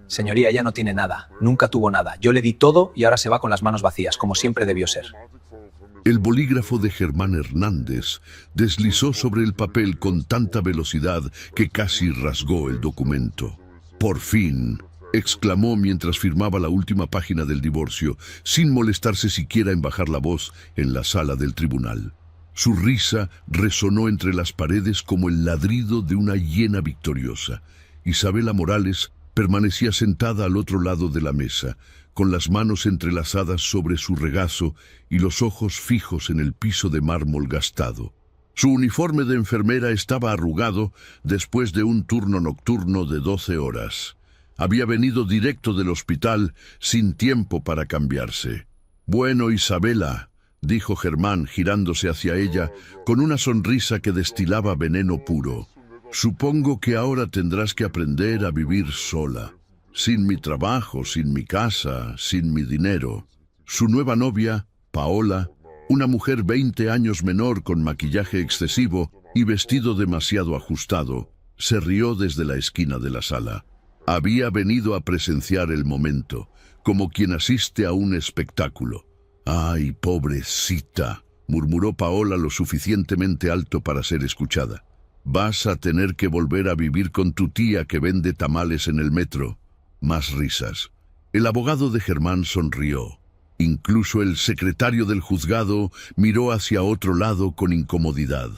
Señoría, ella no tiene nada, nunca tuvo nada. Yo le di todo y ahora se va con las manos vacías, como siempre debió ser. El bolígrafo de Germán Hernández deslizó sobre el papel con tanta velocidad que casi rasgó el documento. «Por fin», exclamó mientras firmaba la última página del divorcio, sin molestarse siquiera en bajar la voz en la sala del tribunal. Su risa resonó entre las paredes como el ladrido de una hiena victoriosa. Isabela Morales permanecía sentada al otro lado de la mesa, con las manos entrelazadas sobre su regazo y los ojos fijos en el piso de mármol gastado. Su uniforme de enfermera estaba arrugado después de un turno nocturno de 12 horas. Había venido directo del hospital sin tiempo para cambiarse. «Bueno, Isabela», dijo Germán girándose hacia ella con una sonrisa que destilaba veneno puro. «Supongo que ahora tendrás que aprender a vivir sola. Sin mi trabajo, sin mi casa, sin mi dinero». Su nueva novia, Paola, una mujer 20 años menor con maquillaje excesivo y vestido demasiado ajustado, se rió desde la esquina de la sala. Había venido a presenciar el momento, como quien asiste a un espectáculo. «Ay, pobrecita», murmuró Paola lo suficientemente alto para ser escuchada. «Vas a tener que volver a vivir con tu tía que vende tamales en el metro». Más risas. El abogado de Germán sonrió. Incluso el secretario del juzgado miró hacia otro lado con incomodidad.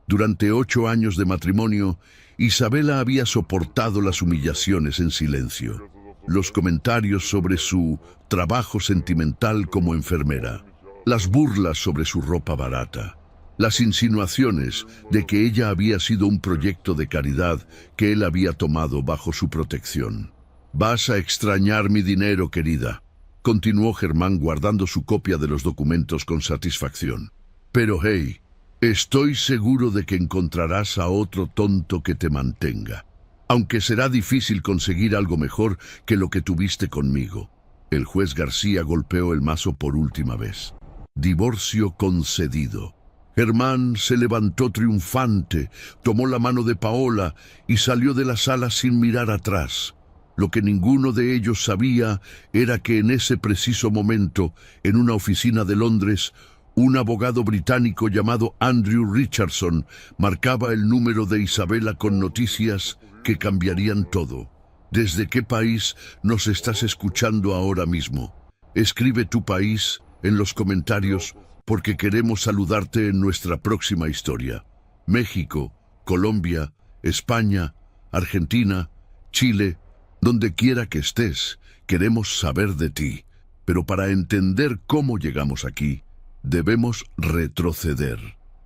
Durante 8 años de matrimonio, Isabela había soportado las humillaciones en silencio. Los comentarios sobre su trabajo sentimental como enfermera, las burlas sobre su ropa barata, las insinuaciones de que ella había sido un proyecto de caridad que él había tomado bajo su protección. «Vas a extrañar mi dinero, querida», continuó Germán guardando su copia de los documentos con satisfacción. «Pero hey, estoy seguro de que encontrarás a otro tonto que te mantenga, aunque será difícil conseguir algo mejor que lo que tuviste conmigo». El juez García golpeó el mazo por última vez. Divorcio concedido. Germán se levantó triunfante, tomó la mano de Paola y salió de la sala sin mirar atrás. Lo que ninguno de ellos sabía era que en ese preciso momento, en una oficina de Londres, un abogado británico llamado Andrew Richardson marcaba el número de Isabela con noticias que cambiarían todo. ¿Desde qué país nos estás escuchando ahora mismo? Escribe tu país en los comentarios porque queremos saludarte en nuestra próxima historia. México, Colombia, España, Argentina, Chile, donde quiera que estés, queremos saber de ti. Pero para entender cómo llegamos aquí, debemos retroceder.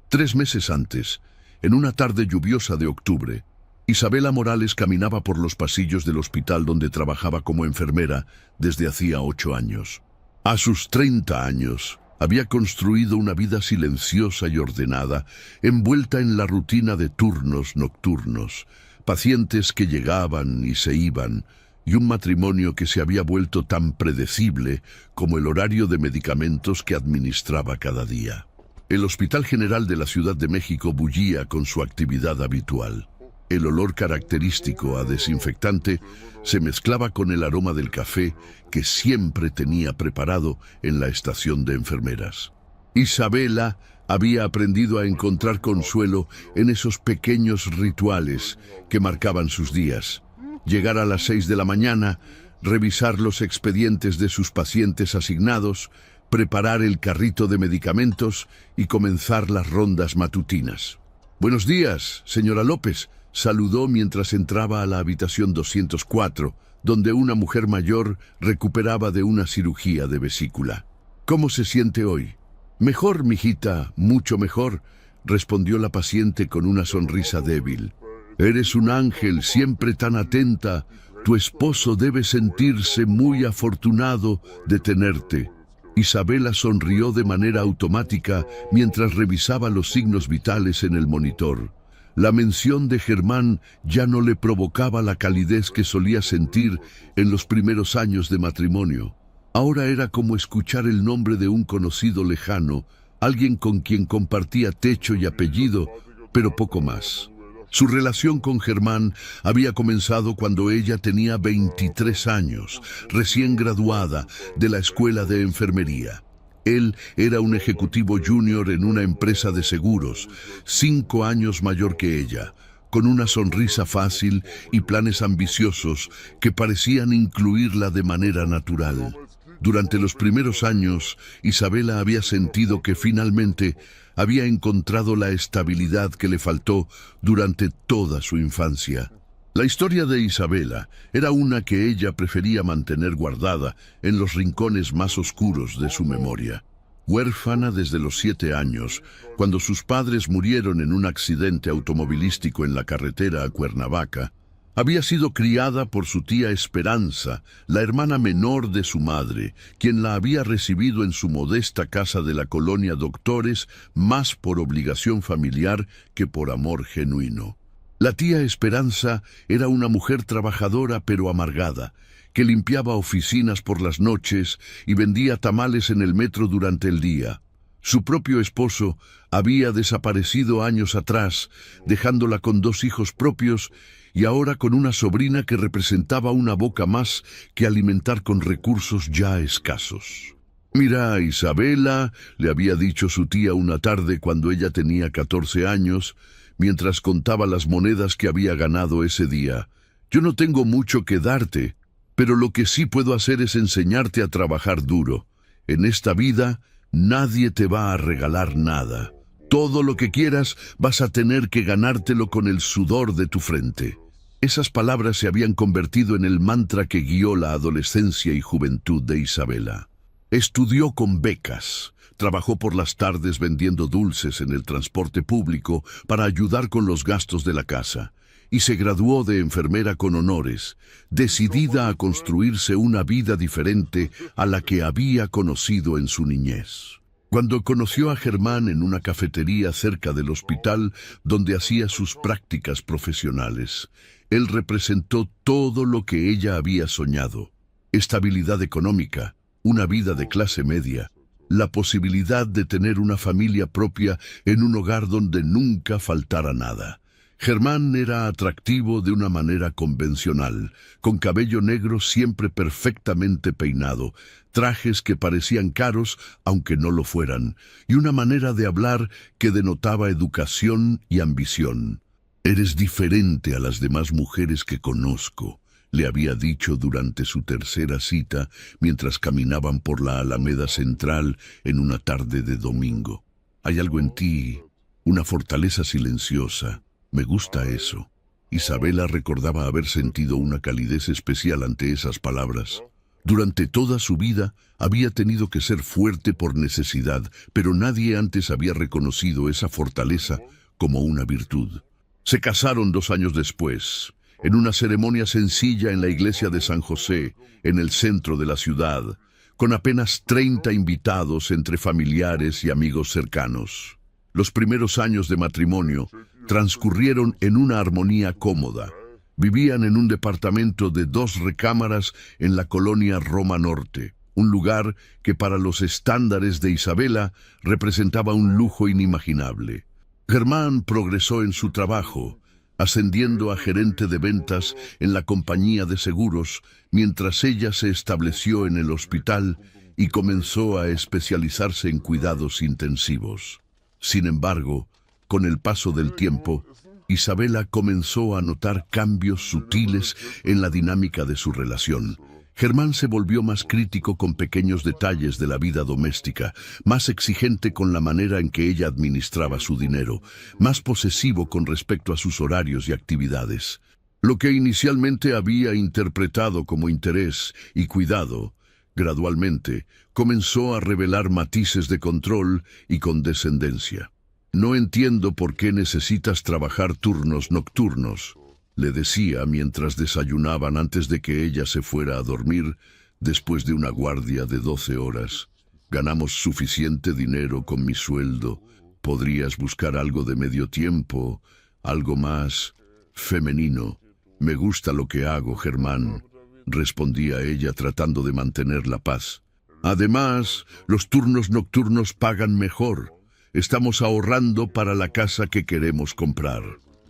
3 meses antes, en una tarde lluviosa de octubre, Isabela Morales caminaba por los pasillos del hospital donde trabajaba como enfermera desde hacía 8 años. A sus 30 años, había construido una vida silenciosa y ordenada, envuelta en la rutina de turnos nocturnos, pacientes que llegaban y se iban, y un matrimonio que se había vuelto tan predecible como el horario de medicamentos que administraba cada día. El Hospital General de la Ciudad de México bullía con su actividad habitual. El olor característico a desinfectante se mezclaba con el aroma del café que siempre tenía preparado en la estación de enfermeras. Isabela había aprendido a encontrar consuelo en esos pequeños rituales que marcaban sus días. Llegar a las 6 de la mañana, revisar los expedientes de sus pacientes asignados, preparar el carrito de medicamentos y comenzar las rondas matutinas. «Buenos días, señora López», saludó mientras entraba a la habitación 204, donde una mujer mayor recuperaba de una cirugía de vesícula. «¿Cómo se siente hoy?» «Mejor, mijita, mucho mejor», respondió la paciente con una sonrisa débil. «Eres un ángel, siempre tan atenta. Tu esposo debe sentirse muy afortunado de tenerte». Isabela sonrió de manera automática mientras revisaba los signos vitales en el monitor. La mención de Germán ya no le provocaba la calidez que solía sentir en los primeros años de matrimonio. Ahora era como escuchar el nombre de un conocido lejano, alguien con quien compartía techo y apellido, pero poco más. Su relación con Germán había comenzado cuando ella tenía 23 años, recién graduada de la escuela de enfermería. Él era un ejecutivo junior en una empresa de seguros, 5 años mayor que ella, con una sonrisa fácil y planes ambiciosos que parecían incluirla de manera natural. Durante los primeros años, Isabela había sentido que finalmente había encontrado la estabilidad que le faltó durante toda su infancia. La historia de Isabela era una que ella prefería mantener guardada en los rincones más oscuros de su memoria. Huérfana desde los 7 años, cuando sus padres murieron en un accidente automovilístico en la carretera a Cuernavaca, había sido criada por su tía Esperanza, la hermana menor de su madre, quien la había recibido en su modesta casa de la colonia Doctores, más por obligación familiar que por amor genuino. La tía Esperanza era una mujer trabajadora pero amargada, que limpiaba oficinas por las noches y vendía tamales en el metro durante el día. Su propio esposo había desaparecido años atrás, dejándola con 2 hijos propios y ahora con una sobrina que representaba una boca más que alimentar con recursos ya escasos. «Mira, Isabela», le había dicho su tía una tarde cuando ella tenía 14 años, mientras contaba las monedas que había ganado ese día, «yo no tengo mucho que darte, pero lo que sí puedo hacer es enseñarte a trabajar duro. En esta vida nadie te va a regalar nada. Todo lo que quieras vas a tener que ganártelo con el sudor de tu frente». Esas palabras se habían convertido en el mantra que guió la adolescencia y juventud de Isabela. Estudió con becas, trabajó por las tardes vendiendo dulces en el transporte público para ayudar con los gastos de la casa, y se graduó de enfermera con honores, decidida a construirse una vida diferente a la que había conocido en su niñez. Cuando conoció a Germán en una cafetería cerca del hospital donde hacía sus prácticas profesionales, él representó todo lo que ella había soñado: estabilidad económica, una vida de clase media, la posibilidad de tener una familia propia en un hogar donde nunca faltara nada. Germán era atractivo de una manera convencional, con cabello negro siempre perfectamente peinado, trajes que parecían caros aunque no lo fueran, y una manera de hablar que denotaba educación y ambición. «Eres diferente a las demás mujeres que conozco», le había dicho durante su tercera cita mientras caminaban por la Alameda Central en una tarde de domingo. «Hay algo en ti, una fortaleza silenciosa. Me gusta eso». Isabela recordaba haber sentido una calidez especial ante esas palabras. Durante toda su vida había tenido que ser fuerte por necesidad, pero nadie antes había reconocido esa fortaleza como una virtud. Se casaron 2 años después, en una ceremonia sencilla en la iglesia de San José, en el centro de la ciudad, con apenas 30 invitados entre familiares y amigos cercanos. Los primeros años de matrimonio transcurrieron en una armonía cómoda. Vivían en un departamento de 2 recámaras en la colonia Roma Norte, un lugar que para los estándares de Isabela representaba un lujo inimaginable. Germán progresó en su trabajo, ascendiendo a gerente de ventas en la compañía de seguros, mientras ella se estableció en el hospital y comenzó a especializarse en cuidados intensivos. Sin embargo, con el paso del tiempo, Isabela comenzó a notar cambios sutiles en la dinámica de su relación. Germán se volvió más crítico con pequeños detalles de la vida doméstica, más exigente con la manera en que ella administraba su dinero, más posesivo con respecto a sus horarios y actividades. Lo que inicialmente había interpretado como interés y cuidado, gradualmente comenzó a revelar matices de control y condescendencia. «No entiendo por qué necesitas trabajar turnos nocturnos», le decía mientras desayunaban antes de que ella se fuera a dormir después de una guardia de 12 horas. «Ganamos suficiente dinero con mi sueldo. Podrías buscar algo de medio tiempo, algo más femenino». «Me gusta lo que hago, Germán», respondía ella tratando de mantener la paz. «Además, los turnos nocturnos pagan mejor. Estamos ahorrando para la casa que queremos comprar».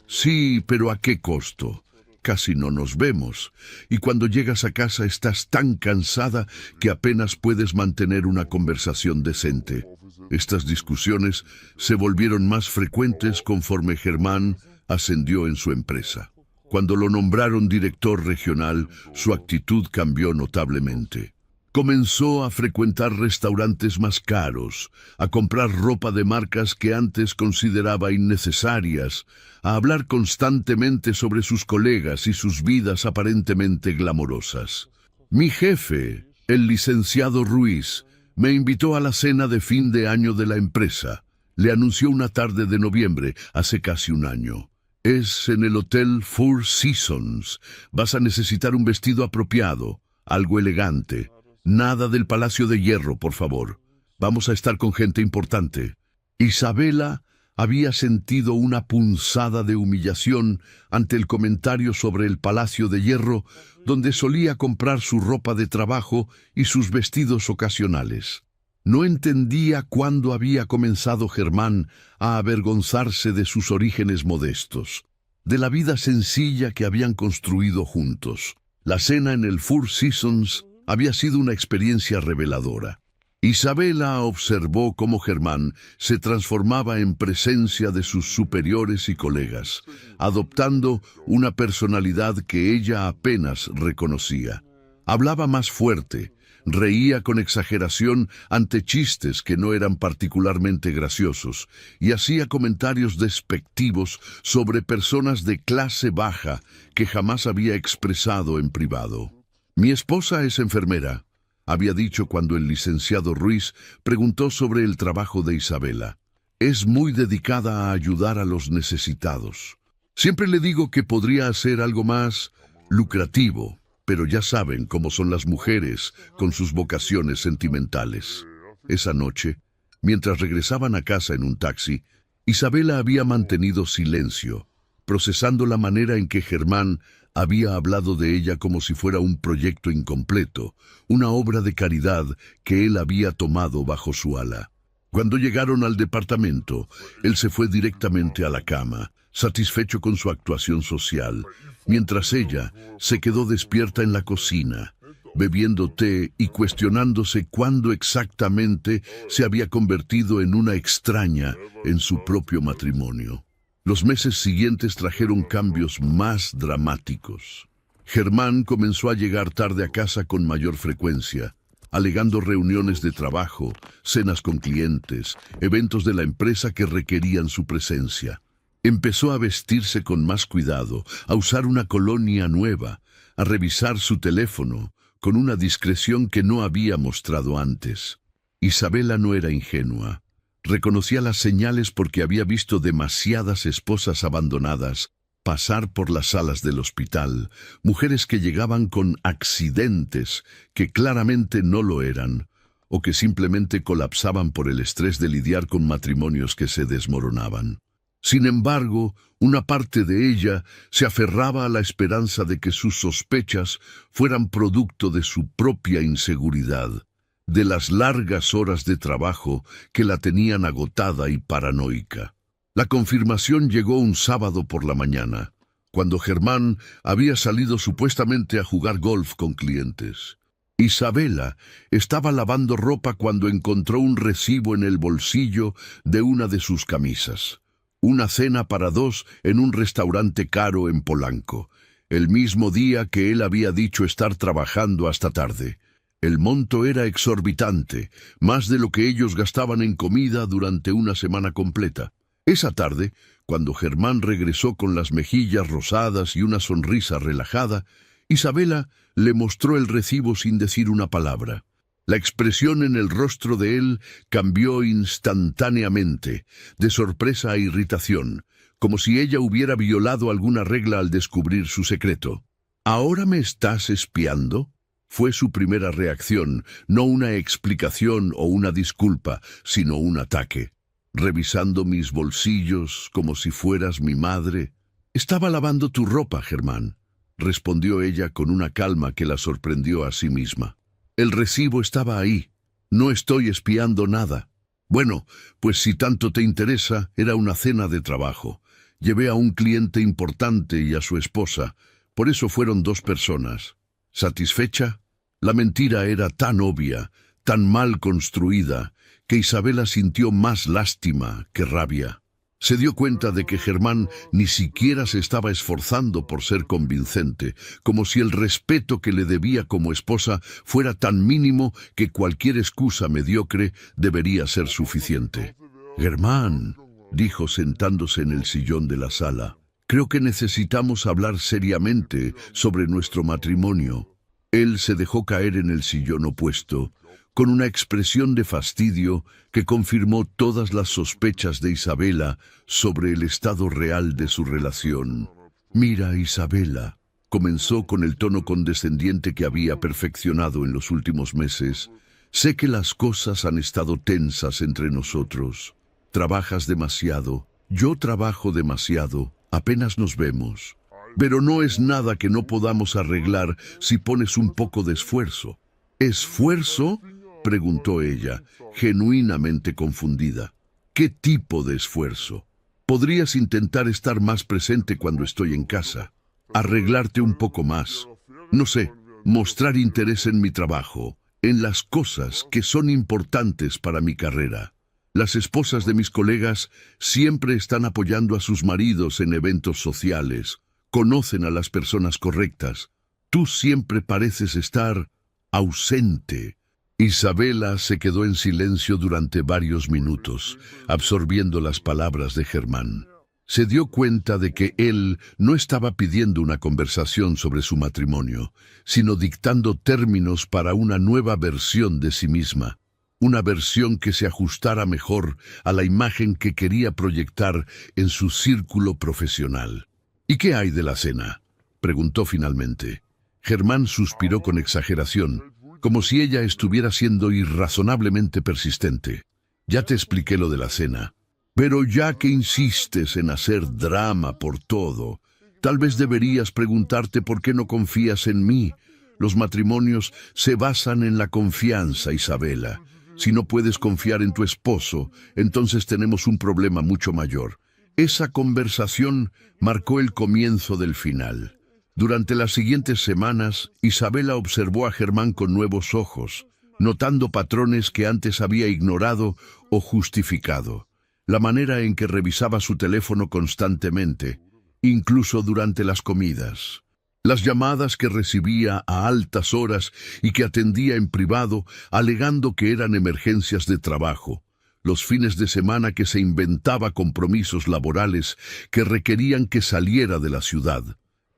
Sí, pero ¿a qué costo? Casi no nos vemos, y cuando llegas a casa estás tan cansada que apenas puedes mantener una conversación decente. Estas discusiones se volvieron más frecuentes conforme Germán ascendió en su empresa. Cuando lo nombraron director regional, su actitud cambió notablemente. Comenzó a frecuentar restaurantes más caros, a comprar ropa de marcas que antes consideraba innecesarias, a hablar constantemente sobre sus colegas y sus vidas aparentemente glamorosas. Mi jefe, el licenciado Ruiz, me invitó a la cena de fin de año de la empresa. Le anunció una tarde de noviembre, hace casi un año. Es en el Hotel Four Seasons. Vas a necesitar un vestido apropiado, algo elegante. Nada del Palacio de Hierro, por favor. Vamos a estar con gente importante. Isabela había sentido una punzada de humillación ante el comentario sobre el Palacio de Hierro, donde solía comprar su ropa de trabajo y sus vestidos ocasionales. No entendía cuándo había comenzado Germán a avergonzarse de sus orígenes modestos, de la vida sencilla que habían construido juntos. La cena en el Four Seasons había sido una experiencia reveladora. Isabela observó cómo Germán se transformaba en presencia de sus superiores y colegas, adoptando una personalidad que ella apenas reconocía. Hablaba más fuerte, reía con exageración ante chistes que no eran particularmente graciosos y hacía comentarios despectivos sobre personas de clase baja que jamás había expresado en privado. Mi esposa es enfermera, había dicho cuando el licenciado Ruiz preguntó sobre el trabajo de Isabela. Es muy dedicada a ayudar a los necesitados. Siempre le digo que podría hacer algo más lucrativo, pero ya saben cómo son las mujeres con sus vocaciones sentimentales. Esa noche, mientras regresaban a casa en un taxi, Isabela había mantenido silencio, procesando la manera en que Germán había hablado de ella como si fuera un proyecto incompleto, una obra de caridad que él había tomado bajo su ala. Cuando llegaron al departamento, él se fue directamente a la cama, satisfecho con su actuación social, mientras ella se quedó despierta en la cocina, bebiendo té y cuestionándose cuándo exactamente se había convertido en una extraña en su propio matrimonio. Los meses siguientes trajeron cambios más dramáticos. Germán comenzó a llegar tarde a casa con mayor frecuencia, alegando reuniones de trabajo, cenas con clientes, eventos de la empresa que requerían su presencia. Empezó a vestirse con más cuidado, a usar una colonia nueva, a revisar su teléfono, con una discreción que no había mostrado antes. Isabela no era ingenua. Reconocía las señales porque había visto demasiadas esposas abandonadas pasar por las salas del hospital, mujeres que llegaban con accidentes que claramente no lo eran, o que simplemente colapsaban por el estrés de lidiar con matrimonios que se desmoronaban. Sin embargo, una parte de ella se aferraba a la esperanza de que sus sospechas fueran producto de su propia inseguridad, de las largas horas de trabajo que la tenían agotada y paranoica. La confirmación llegó un sábado por la mañana, cuando Germán había salido supuestamente a jugar golf con clientes. Isabela estaba lavando ropa cuando encontró un recibo en el bolsillo de una de sus camisas. Una cena para dos en un restaurante caro en Polanco, el mismo día que él había dicho estar trabajando hasta tarde. El monto era exorbitante, más de lo que ellos gastaban en comida durante una semana completa. Esa tarde, cuando Germán regresó con las mejillas rosadas y una sonrisa relajada, Isabela le mostró el recibo sin decir una palabra. La expresión en el rostro de él cambió instantáneamente, de sorpresa a irritación, como si ella hubiera violado alguna regla al descubrir su secreto. ¿Ahora me estás espiando? Fue su primera reacción, no una explicación o una disculpa, sino un ataque. Revisando mis bolsillos como si fueras mi madre. Estaba lavando tu ropa, Germán, respondió ella con una calma que la sorprendió a sí misma. El recibo estaba ahí. No estoy espiando nada. Bueno, pues si tanto te interesa, era una cena de trabajo. Llevé a un cliente importante y a su esposa, por eso fueron 2 personas. ¿Satisfecha? La mentira era tan obvia, tan mal construida, que Isabela sintió más lástima que rabia. Se dio cuenta de que Germán ni siquiera se estaba esforzando por ser convincente, como si el respeto que le debía como esposa fuera tan mínimo que cualquier excusa mediocre debería ser suficiente. «Germán», dijo sentándose en el sillón de la sala, «creo que necesitamos hablar seriamente sobre nuestro matrimonio». Él se dejó caer en el sillón opuesto, con una expresión de fastidio que confirmó todas las sospechas de Isabela sobre el estado real de su relación. «Mira, Isabela», comenzó con el tono condescendiente que había perfeccionado en los últimos meses, «sé que las cosas han estado tensas entre nosotros. Trabajas demasiado, yo trabajo demasiado, apenas nos vemos. Pero no es nada que no podamos arreglar si pones un poco de esfuerzo». «¿Esfuerzo?», preguntó ella, genuinamente confundida. «¿Qué tipo de esfuerzo? Podrías intentar estar más presente cuando estoy en casa, arreglarte un poco más. No sé, mostrar interés en mi trabajo, en las cosas que son importantes para mi carrera. Las esposas de mis colegas siempre están apoyando a sus maridos en eventos sociales, conocen a las personas correctas. Tú siempre pareces estar ausente». Isabela se quedó en silencio durante varios minutos, absorbiendo las palabras de Germán. Se dio cuenta de que él no estaba pidiendo una conversación sobre su matrimonio, sino dictando términos para una nueva versión de sí misma, una versión que se ajustara mejor a la imagen que quería proyectar en su círculo profesional. «¿Y qué hay de la cena?», preguntó finalmente. Germán suspiró con exageración, como si ella estuviera siendo irrazonablemente persistente. «Ya te expliqué lo de la cena. Pero ya que insistes en hacer drama por todo, tal vez deberías preguntarte por qué no confías en mí. Los matrimonios se basan en la confianza, Isabela. Si no puedes confiar en tu esposo, entonces tenemos un problema mucho mayor». Esa conversación marcó el comienzo del final. Durante las siguientes semanas, Isabela observó a Germán con nuevos ojos, notando patrones que antes había ignorado o justificado. La manera en que revisaba su teléfono constantemente, incluso durante las comidas. Las llamadas que recibía a altas horas y que atendía en privado, alegando que eran emergencias de trabajo. Los fines de semana que se inventaba compromisos laborales que requerían que saliera de la ciudad.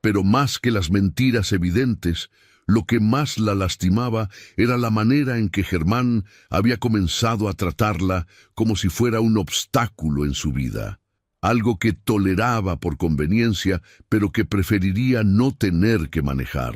Pero más que las mentiras evidentes, lo que más la lastimaba era la manera en que Germán había comenzado a tratarla como si fuera un obstáculo en su vida, algo que toleraba por conveniencia, pero que preferiría no tener que manejar.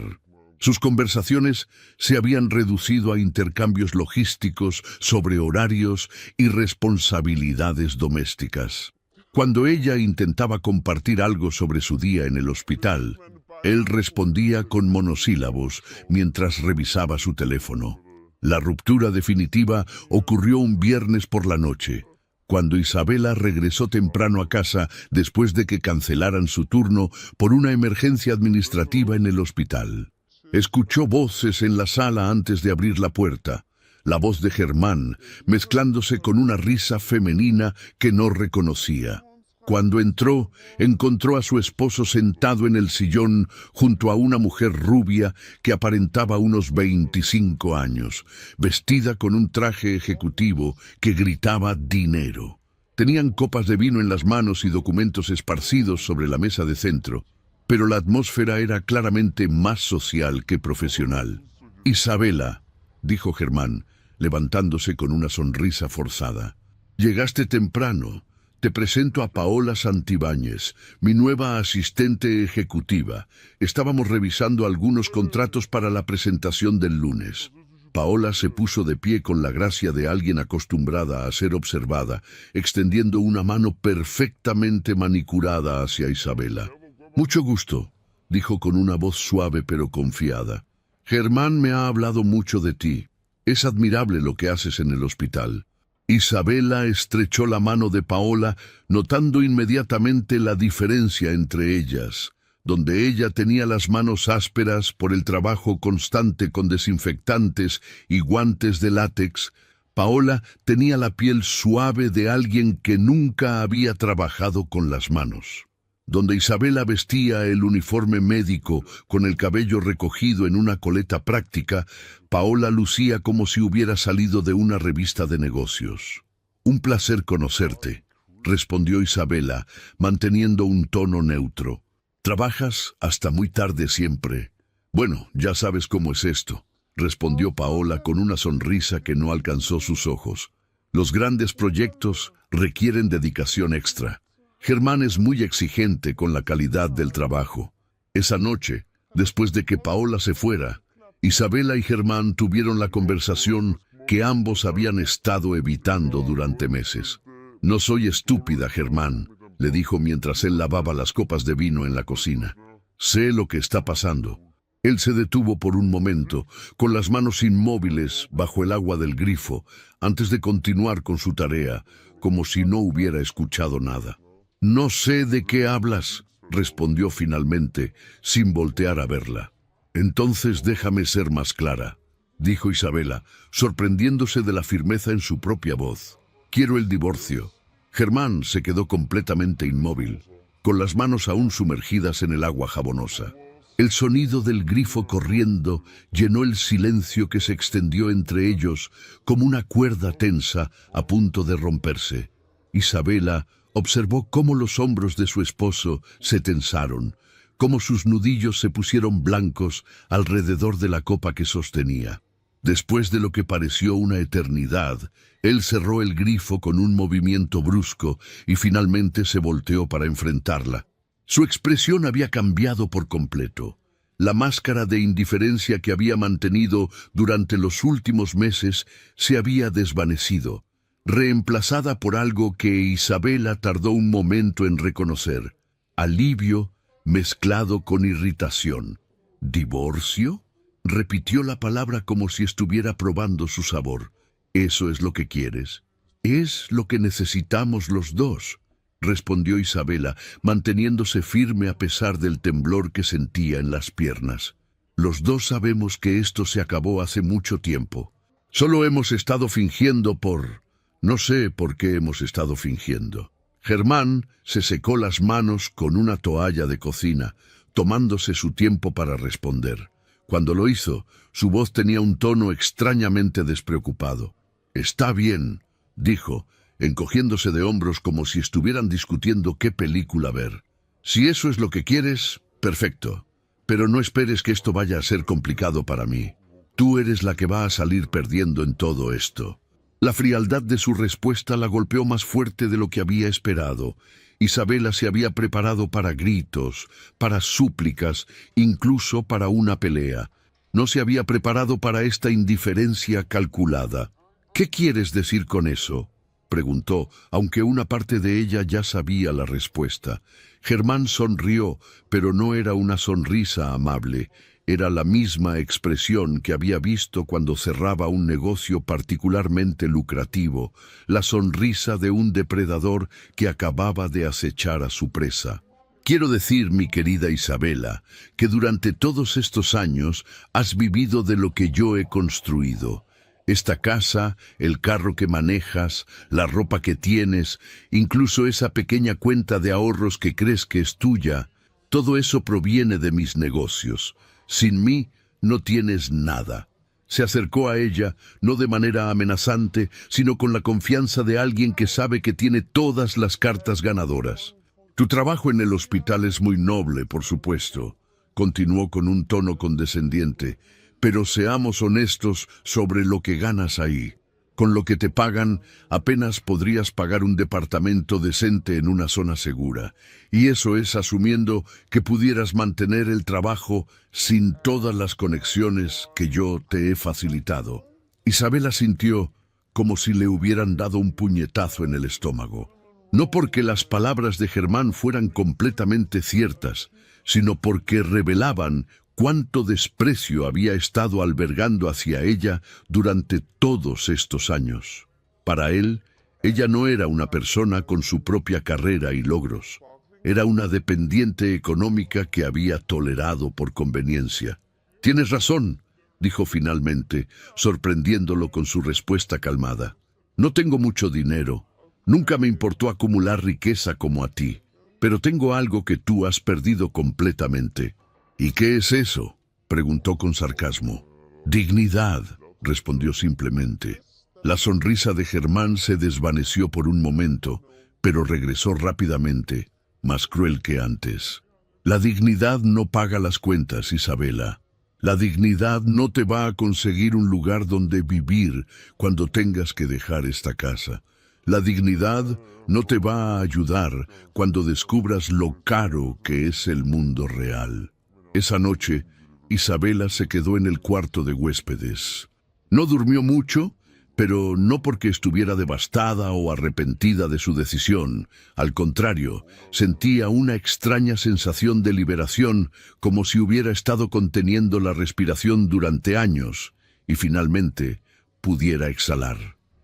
Sus conversaciones se habían reducido a intercambios logísticos sobre horarios y responsabilidades domésticas. Cuando ella intentaba compartir algo sobre su día en el hospital, él respondía con monosílabos mientras revisaba su teléfono. La ruptura definitiva ocurrió un viernes por la noche, cuando Isabela regresó temprano a casa después de que cancelaran su turno por una emergencia administrativa en el hospital. Escuchó voces en la sala antes de abrir la puerta. La voz de Germán, mezclándose con una risa femenina que no reconocía. Cuando entró, encontró a su esposo sentado en el sillón junto a una mujer rubia que aparentaba unos 25 años, vestida con un traje ejecutivo que gritaba dinero. Tenían copas de vino en las manos y documentos esparcidos sobre la mesa de centro, pero la atmósfera era claramente más social que profesional. «Isabela», dijo Germán, levantándose con una sonrisa forzada. «Llegaste temprano. Te presento a Paola Santibáñez, mi nueva asistente ejecutiva. Estábamos revisando algunos contratos para la presentación del lunes». Paola se puso de pie con la gracia de alguien acostumbrada a ser observada, extendiendo una mano perfectamente manicurada hacia Isabela. «Mucho gusto», dijo con una voz suave pero confiada. «Germán me ha hablado mucho de ti. Es admirable lo que haces en el hospital». Isabela estrechó la mano de Paola, notando inmediatamente la diferencia entre ellas. Donde ella tenía las manos ásperas por el trabajo constante con desinfectantes y guantes de látex, Paola tenía la piel suave de alguien que nunca había trabajado con las manos. Donde Isabela vestía el uniforme médico con el cabello recogido en una coleta práctica, Paola lucía como si hubiera salido de una revista de negocios. «Un placer conocerte», respondió Isabela, manteniendo un tono neutro. «¿Trabajas hasta muy tarde siempre?» «Bueno, ya sabes cómo es esto», respondió Paola con una sonrisa que no alcanzó sus ojos. «Los grandes proyectos requieren dedicación extra. Germán es muy exigente con la calidad del trabajo». Esa noche, después de que Paola se fuera, Isabela y Germán tuvieron la conversación que ambos habían estado evitando durante meses. «No soy estúpida, Germán», le dijo mientras él lavaba las copas de vino en la cocina. «Sé lo que está pasando». Él se detuvo por un momento, con las manos inmóviles bajo el agua del grifo, antes de continuar con su tarea, como si no hubiera escuchado nada. «No sé de qué hablas», respondió finalmente, sin voltear a verla. «Entonces déjame ser más clara», dijo Isabela, sorprendiéndose de la firmeza en su propia voz. «Quiero el divorcio». Germán se quedó completamente inmóvil, con las manos aún sumergidas en el agua jabonosa. El sonido del grifo corriendo llenó el silencio que se extendió entre ellos como una cuerda tensa a punto de romperse. Isabela observó cómo los hombros de su esposo se tensaron, cómo sus nudillos se pusieron blancos alrededor de la copa que sostenía. Después de lo que pareció una eternidad, él cerró el grifo con un movimiento brusco y finalmente se volteó para enfrentarla. Su expresión había cambiado por completo. La máscara de indiferencia que había mantenido durante los últimos meses se había desvanecido, reemplazada por algo que Isabela tardó un momento en reconocer: alivio mezclado con irritación. «¿Divorcio?», repitió la palabra como si estuviera probando su sabor. «¿Eso es lo que quieres?» «Es lo que necesitamos los dos», respondió Isabela, manteniéndose firme a pesar del temblor que sentía en las piernas. «Los dos sabemos que esto se acabó hace mucho tiempo. Solo hemos estado fingiendo por... No sé por qué hemos estado fingiendo». Germán se secó las manos con una toalla de cocina, tomándose su tiempo para responder. Cuando lo hizo, su voz tenía un tono extrañamente despreocupado. «Está bien», dijo, encogiéndose de hombros como si estuvieran discutiendo qué película ver. «Si eso es lo que quieres, perfecto. Pero no esperes que esto vaya a ser complicado para mí. Tú eres la que va a salir perdiendo en todo esto». La frialdad de su respuesta la golpeó más fuerte de lo que había esperado. Isabela se había preparado para gritos, para súplicas, incluso para una pelea. No se había preparado para esta indiferencia calculada. «¿Qué quieres decir con eso?», preguntó, aunque una parte de ella ya sabía la respuesta. Germán sonrió, pero no era una sonrisa amable. Era la misma expresión que había visto cuando cerraba un negocio particularmente lucrativo, la sonrisa de un depredador que acababa de acechar a su presa. «Quiero decir, mi querida Isabela, que durante todos estos años has vivido de lo que yo he construido. Esta casa, el carro que manejas, la ropa que tienes, incluso esa pequeña cuenta de ahorros que crees que es tuya, todo eso proviene de mis negocios. Sin mí no tienes nada». Se acercó a ella, no de manera amenazante, sino con la confianza de alguien que sabe que tiene todas las cartas ganadoras. «Tu trabajo en el hospital es muy noble, por supuesto», continuó con un tono condescendiente, «pero seamos honestos sobre lo que ganas ahí. Con lo que te pagan, apenas podrías pagar un departamento decente en una zona segura. Y eso es asumiendo que pudieras mantener el trabajo sin todas las conexiones que yo te he facilitado». Isabela sintió como si le hubieran dado un puñetazo en el estómago. No porque las palabras de Germán fueran completamente ciertas, sino porque revelaban cuánto desprecio había estado albergando hacia ella durante todos estos años. Para él, ella no era una persona con su propia carrera y logros. Era una dependiente económica que había tolerado por conveniencia. «Tienes razón», dijo finalmente, sorprendiéndolo con su respuesta calmada. «No tengo mucho dinero. Nunca me importó acumular riqueza como a ti. Pero tengo algo que tú has perdido completamente». «¿Y qué es eso?», preguntó con sarcasmo. «Dignidad», respondió simplemente. La sonrisa de Germán se desvaneció por un momento, pero regresó rápidamente, más cruel que antes. «La dignidad no paga las cuentas, Isabela. La dignidad no te va a conseguir un lugar donde vivir cuando tengas que dejar esta casa. La dignidad no te va a ayudar cuando descubras lo caro que es el mundo real». Esa noche, Isabela se quedó en el cuarto de huéspedes. No durmió mucho, pero no porque estuviera devastada o arrepentida de su decisión. Al contrario, sentía una extraña sensación de liberación, como si hubiera estado conteniendo la respiración durante años, y finalmente pudiera exhalar.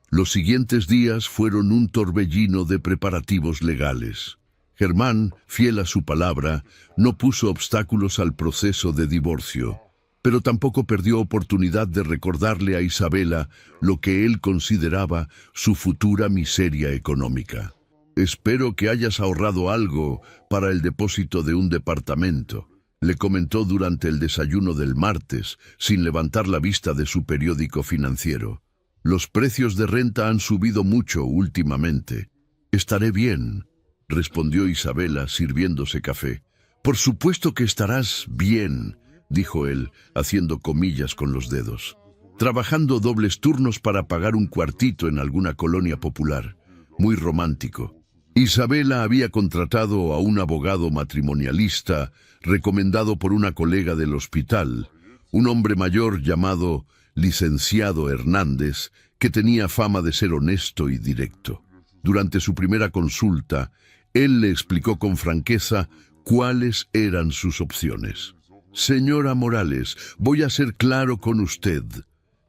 Los siguientes días fueron un torbellino de preparativos legales. Germán, fiel a su palabra, no puso obstáculos al proceso de divorcio, pero tampoco perdió oportunidad de recordarle a Isabela lo que él consideraba su futura miseria económica. «Espero que hayas ahorrado algo para el depósito de un departamento», le comentó durante el desayuno del martes, sin levantar la vista de su periódico financiero. «Los precios de renta han subido mucho últimamente». «Estaré bien», respondió Isabela sirviéndose café. «Por supuesto que estarás bien», dijo él, haciendo comillas con los dedos. «Trabajando dobles turnos para pagar un cuartito en alguna colonia popular. Muy romántico». Isabela había contratado a un abogado matrimonialista recomendado por una colega del hospital, un hombre mayor llamado licenciado Hernández, que tenía fama de ser honesto y directo. Durante su primera consulta, él le explicó con franqueza cuáles eran sus opciones. «Señora Morales, voy a ser claro con usted»,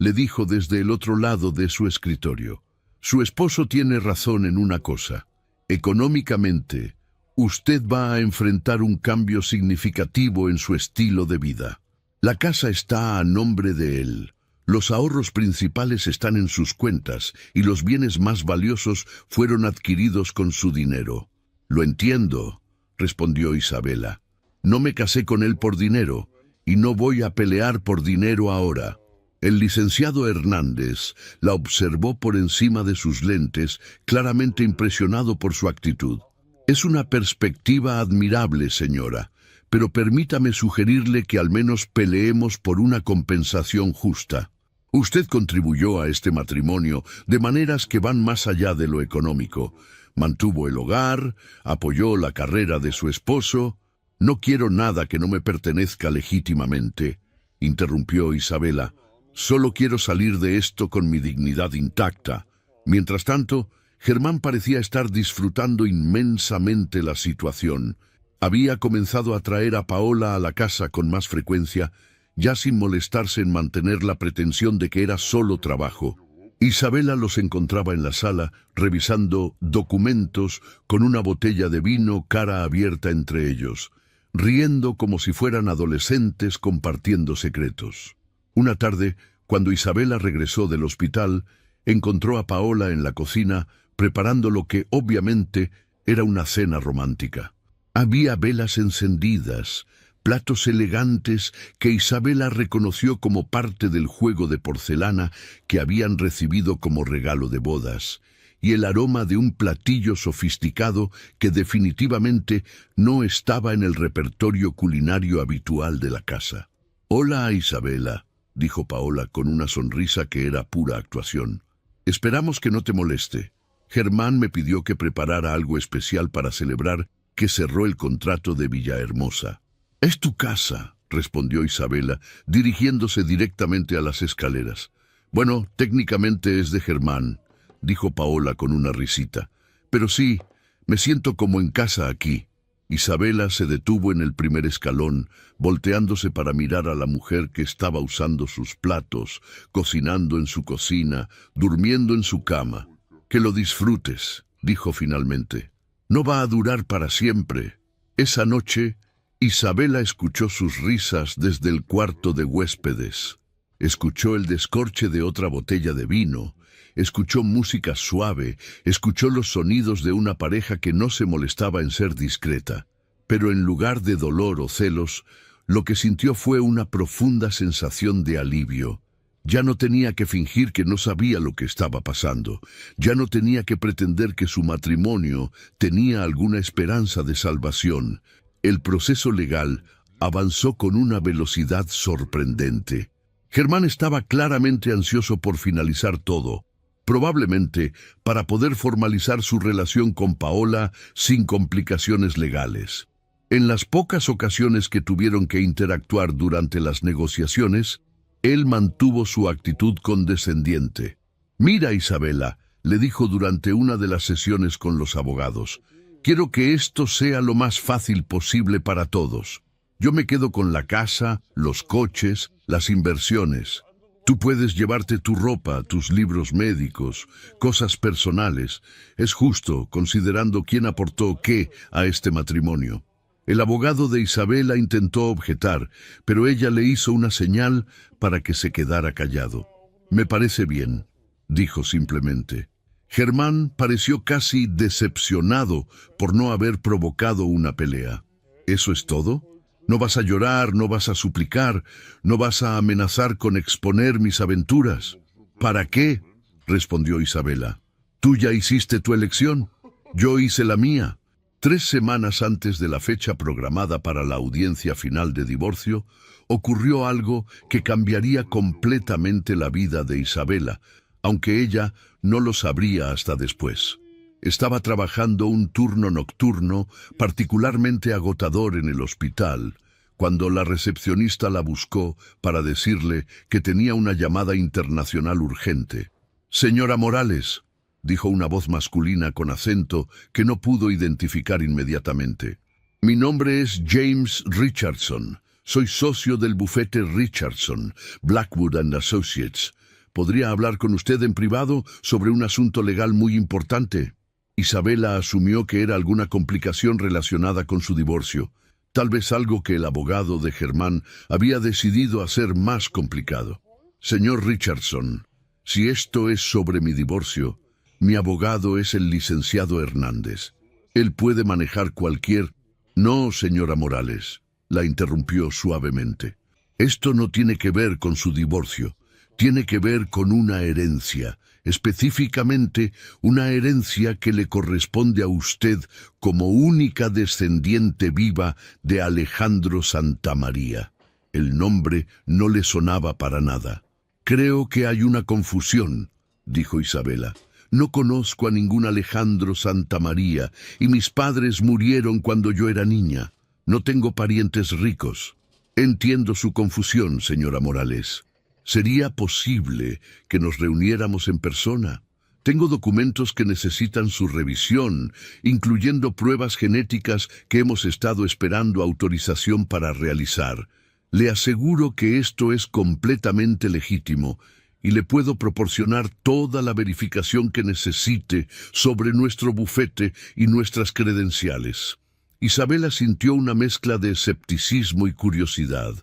le dijo desde el otro lado de su escritorio. «Su esposo tiene razón en una cosa. Económicamente, usted va a enfrentar un cambio significativo en su estilo de vida. La casa está a nombre de él. Los ahorros principales están en sus cuentas y los bienes más valiosos fueron adquiridos con su dinero». «Lo entiendo», respondió Isabela. «No me casé con él por dinero y no voy a pelear por dinero ahora». El licenciado Hernández la observó por encima de sus lentes, claramente impresionado por su actitud. «Es una perspectiva admirable, señora, pero permítame sugerirle que al menos peleemos por una compensación justa. Usted contribuyó a este matrimonio de maneras que van más allá de lo económico. Mantuvo el hogar, apoyó la carrera de su esposo». «No quiero nada que no me pertenezca legítimamente», interrumpió Isabela. «Solo quiero salir de esto con mi dignidad intacta». Mientras tanto, Germán parecía estar disfrutando inmensamente la situación. Había comenzado a traer a Paola a la casa con más frecuencia, ya sin molestarse en mantener la pretensión de que era solo trabajo. Isabela los encontraba en la sala, revisando documentos con una botella de vino cara abierta entre ellos, riendo como si fueran adolescentes compartiendo secretos. Una tarde, cuando Isabela regresó del hospital, encontró a Paola en la cocina preparando lo que obviamente era una cena romántica. Había velas encendidas, platos elegantes que Isabela reconoció como parte del juego de porcelana que habían recibido como regalo de bodas, y el aroma de un platillo sofisticado que definitivamente no estaba en el repertorio culinario habitual de la casa. «Hola, Isabela», dijo Paola con una sonrisa que era pura actuación. «Esperamos que no te moleste. Germán me pidió que preparara algo especial para celebrar que cerró el contrato de Villahermosa». «Es tu casa», respondió Isabela, dirigiéndose directamente a las escaleras. «Bueno, técnicamente es de Germán», dijo Paola con una risita. «Pero sí, me siento como en casa aquí». Isabela se detuvo en el primer escalón, volteándose para mirar a la mujer que estaba usando sus platos, cocinando en su cocina, durmiendo en su cama. Que lo disfrutes, dijo finalmente. No va a durar para siempre. Esa noche, Isabela escuchó sus risas desde el cuarto de huéspedes. Escuchó el descorche de otra botella de vino, escuchó música suave, escuchó los sonidos de una pareja que no se molestaba en ser discreta. Pero en lugar de dolor o celos, lo que sintió fue una profunda sensación de alivio. Ya no tenía que fingir que no sabía lo que estaba pasando. Ya no tenía que pretender que su matrimonio tenía alguna esperanza de salvación. El proceso legal avanzó con una velocidad sorprendente. Germán estaba claramente ansioso por finalizar todo, probablemente para poder formalizar su relación con Paola sin complicaciones legales. En las pocas ocasiones que tuvieron que interactuar durante las negociaciones, él mantuvo su actitud condescendiente. «Mira, Isabela», le dijo durante una de las sesiones con los abogados, «quiero que esto sea lo más fácil posible para todos. Yo me quedo con la casa, los coches, las inversiones. Tú puedes llevarte tu ropa, tus libros médicos, cosas personales. Es justo, considerando quién aportó qué a este matrimonio». El abogado de Isabela intentó objetar, pero ella le hizo una señal para que se quedara callado. «Me parece bien», dijo simplemente. Germán pareció casi decepcionado por no haber provocado una pelea. «¿Eso es todo? ¿No vas a llorar, no vas a suplicar, no vas a amenazar con exponer mis aventuras?» «¿Para qué?», respondió Isabela. «Tú ya hiciste tu elección, yo hice la mía». 3 semanas antes de la fecha programada para la audiencia final de divorcio, ocurrió algo que cambiaría completamente la vida de Isabela, aunque ella no lo sabría hasta después. Estaba trabajando un turno nocturno particularmente agotador en el hospital, cuando la recepcionista la buscó para decirle que tenía una llamada internacional urgente. «Señora Morales», dijo una voz masculina con acento que no pudo identificar inmediatamente. «Mi nombre es James Richardson. Soy socio del bufete Richardson, Blackwood and Associates. ¿Podría hablar con usted en privado sobre un asunto legal muy importante?» Isabela asumió que era alguna complicación relacionada con su divorcio, tal vez algo que el abogado de Germán había decidido hacer más complicado. «Señor Richardson, si esto es sobre mi divorcio, mi abogado es el licenciado Hernández. Él puede manejar cualquier...» «No, señora Morales», la interrumpió suavemente. «Esto no tiene que ver con su divorcio. Tiene que ver con una herencia, específicamente una herencia que le corresponde a usted como única descendiente viva de Alejandro Santamaría». El nombre no le sonaba para nada. «Creo que hay una confusión», dijo Isabela. «No conozco a ningún Alejandro Santamaría y mis padres murieron cuando yo era niña. No tengo parientes ricos». «Entiendo su confusión, señora Morales. ¿Sería posible que nos reuniéramos en persona? Tengo documentos que necesitan su revisión, incluyendo pruebas genéticas que hemos estado esperando autorización para realizar. Le aseguro que esto es completamente legítimo y le puedo proporcionar toda la verificación que necesite sobre nuestro bufete y nuestras credenciales». Isabela sintió una mezcla de escepticismo y curiosidad.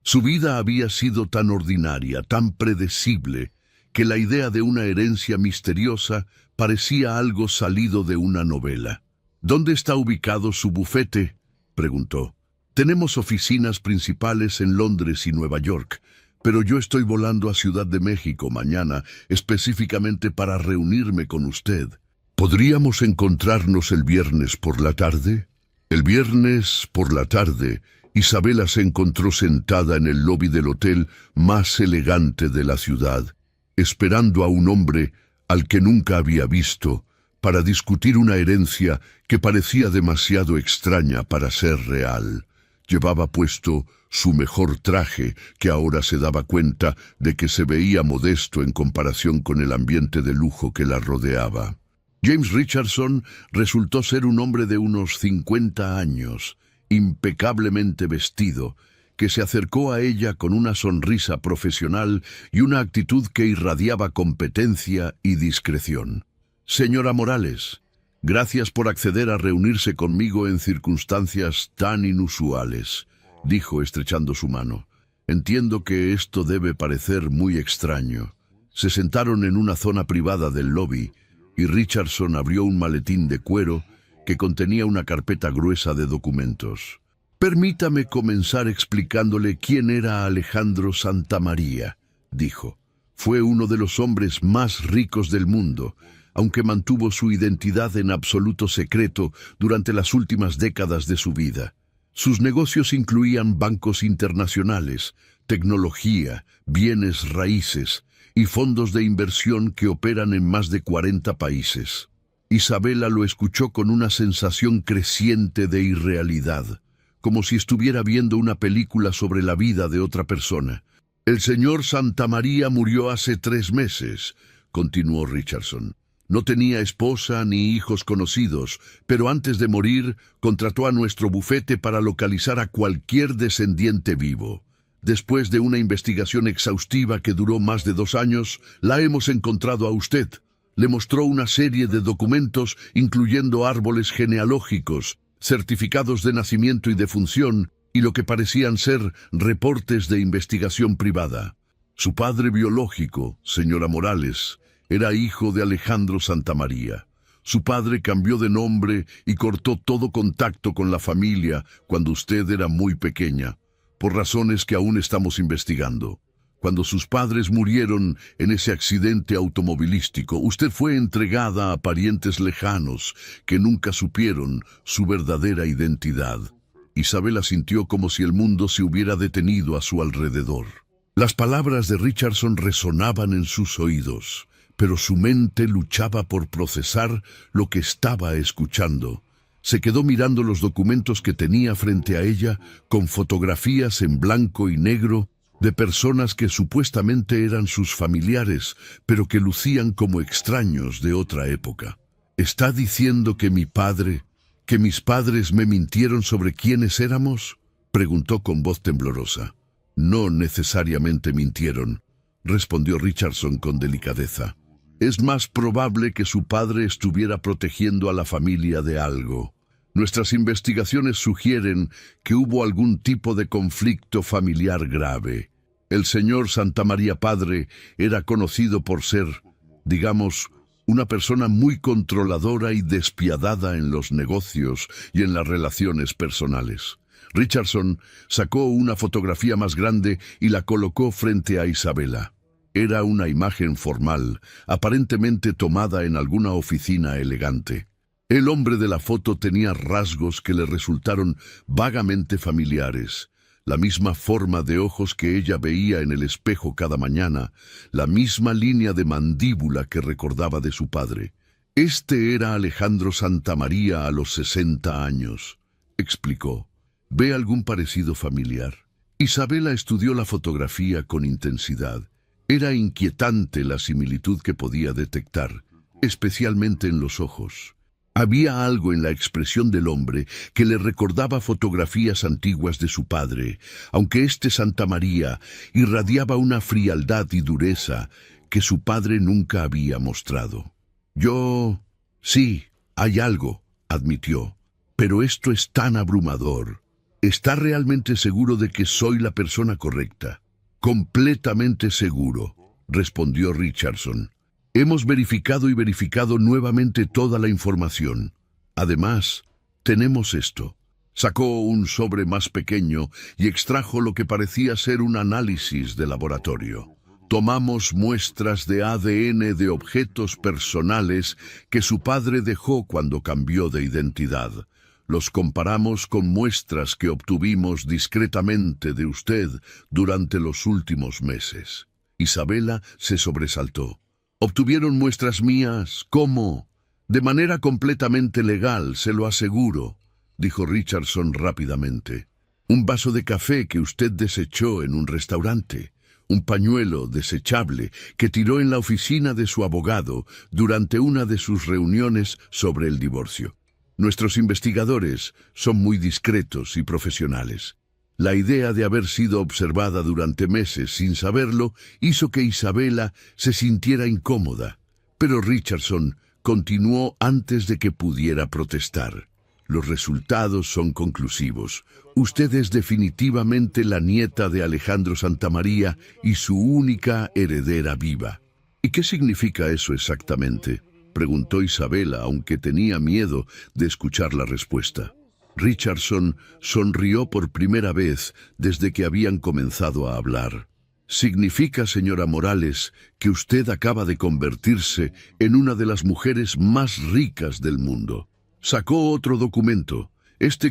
Su vida había sido tan ordinaria, tan predecible, que la idea de una herencia misteriosa parecía algo salido de una novela. «¿Dónde está ubicado su bufete?», preguntó. «Tenemos oficinas principales en Londres y Nueva York, pero yo estoy volando a Ciudad de México mañana específicamente para reunirme con usted. ¿Podríamos encontrarnos el viernes por la tarde?» El viernes por la tarde, Isabela se encontró sentada en el lobby del hotel más elegante de la ciudad, esperando a un hombre al que nunca había visto, para discutir una herencia que parecía demasiado extraña para ser real. Llevaba puesto su mejor traje, que ahora se daba cuenta de que se veía modesto en comparación con el ambiente de lujo que la rodeaba. James Richardson resultó ser un hombre de unos 50 años, impecablemente vestido, que se acercó a ella con una sonrisa profesional y una actitud que irradiaba competencia y discreción. Señora Morales, gracias por acceder a reunirse conmigo en circunstancias tan inusuales, dijo estrechando su mano. Entiendo que esto debe parecer muy extraño. Se sentaron en una zona privada del lobby y Richardson abrió un maletín de cuero que contenía una carpeta gruesa de documentos. Permítame comenzar explicándole quién era Alejandro Santamaría, dijo. Fue uno de los hombres más ricos del mundo, aunque mantuvo su identidad en absoluto secreto durante las últimas décadas de su vida. Sus negocios incluían bancos internacionales, tecnología, bienes raíces y fondos de inversión que operan en más de 40 países. Isabela lo escuchó con una sensación creciente de irrealidad, como si estuviera viendo una película sobre la vida de otra persona. «El señor Santamaría murió hace 3 meses», continuó Richardson. «No tenía esposa ni hijos conocidos, pero antes de morir contrató a nuestro bufete para localizar a cualquier descendiente vivo. Después de una investigación exhaustiva que duró más de 2 años, la hemos encontrado a usted». Le mostró una serie de documentos, incluyendo árboles genealógicos, certificados de nacimiento y defunción, y lo que parecían ser reportes de investigación privada. Su padre biológico, señora Morales, era hijo de Alejandro Santamaría. Su padre cambió de nombre y cortó todo contacto con la familia cuando usted era muy pequeña, por razones que aún estamos investigando. Cuando sus padres murieron en ese accidente automovilístico, usted fue entregada a parientes lejanos que nunca supieron su verdadera identidad. Isabela sintió como si el mundo se hubiera detenido a su alrededor. Las palabras de Richardson resonaban en sus oídos, pero su mente luchaba por procesar lo que estaba escuchando. Se quedó mirando los documentos que tenía frente a ella, con fotografías en blanco y negro, de personas que supuestamente eran sus familiares, pero que lucían como extraños de otra época. ¿Está diciendo que mis padres me mintieron sobre quiénes éramos?, preguntó con voz temblorosa. No necesariamente mintieron, respondió Richardson con delicadeza. Es más probable que su padre estuviera protegiendo a la familia de algo. Nuestras investigaciones sugieren que hubo algún tipo de conflicto familiar grave. El señor Santamaría padre era conocido por ser, digamos, una persona muy controladora y despiadada en los negocios y en las relaciones personales. Richardson sacó una fotografía más grande y la colocó frente a Isabela. Era una imagen formal, aparentemente tomada en alguna oficina elegante. El hombre de la foto tenía rasgos que le resultaron vagamente familiares. La misma forma de ojos que ella veía en el espejo cada mañana, la misma línea de mandíbula que recordaba de su padre. Este era Alejandro Santamaría a los 60 años, explicó. ¿Ve algún parecido familiar? Isabela estudió la fotografía con intensidad. Era inquietante la similitud que podía detectar, especialmente en los ojos. Había algo en la expresión del hombre que le recordaba fotografías antiguas de su padre, aunque este Santamaría irradiaba una frialdad y dureza que su padre nunca había mostrado. Sí, hay algo, admitió, pero esto es tan abrumador. ¿Está realmente seguro de que soy la persona correcta? Completamente seguro, respondió Richardson. Hemos verificado y verificado nuevamente toda la información. Además, tenemos esto. Sacó un sobre más pequeño y extrajo lo que parecía ser un análisis de laboratorio. Tomamos muestras de ADN de objetos personales que su padre dejó cuando cambió de identidad. Los comparamos con muestras que obtuvimos discretamente de usted durante los últimos meses. Isabela se sobresaltó. ¿Obtuvieron muestras mías? ¿Cómo? De manera completamente legal, se lo aseguro, dijo Richardson rápidamente. Un vaso de café que usted desechó en un restaurante. Un pañuelo desechable que tiró en la oficina de su abogado durante una de sus reuniones sobre el divorcio. Nuestros investigadores son muy discretos y profesionales. La idea de haber sido observada durante meses sin saberlo hizo que Isabela se sintiera incómoda, pero Richardson continuó antes de que pudiera protestar. Los resultados son conclusivos. Usted es definitivamente la nieta de Alejandro Santamaría y su única heredera viva. ¿Y qué significa eso exactamente?, preguntó Isabela, aunque tenía miedo de escuchar la respuesta. Richardson sonrió por primera vez desde que habían comenzado a hablar. Significa, señora Morales, que usted acaba de convertirse en una de las mujeres más ricas del mundo. Sacó otro documento,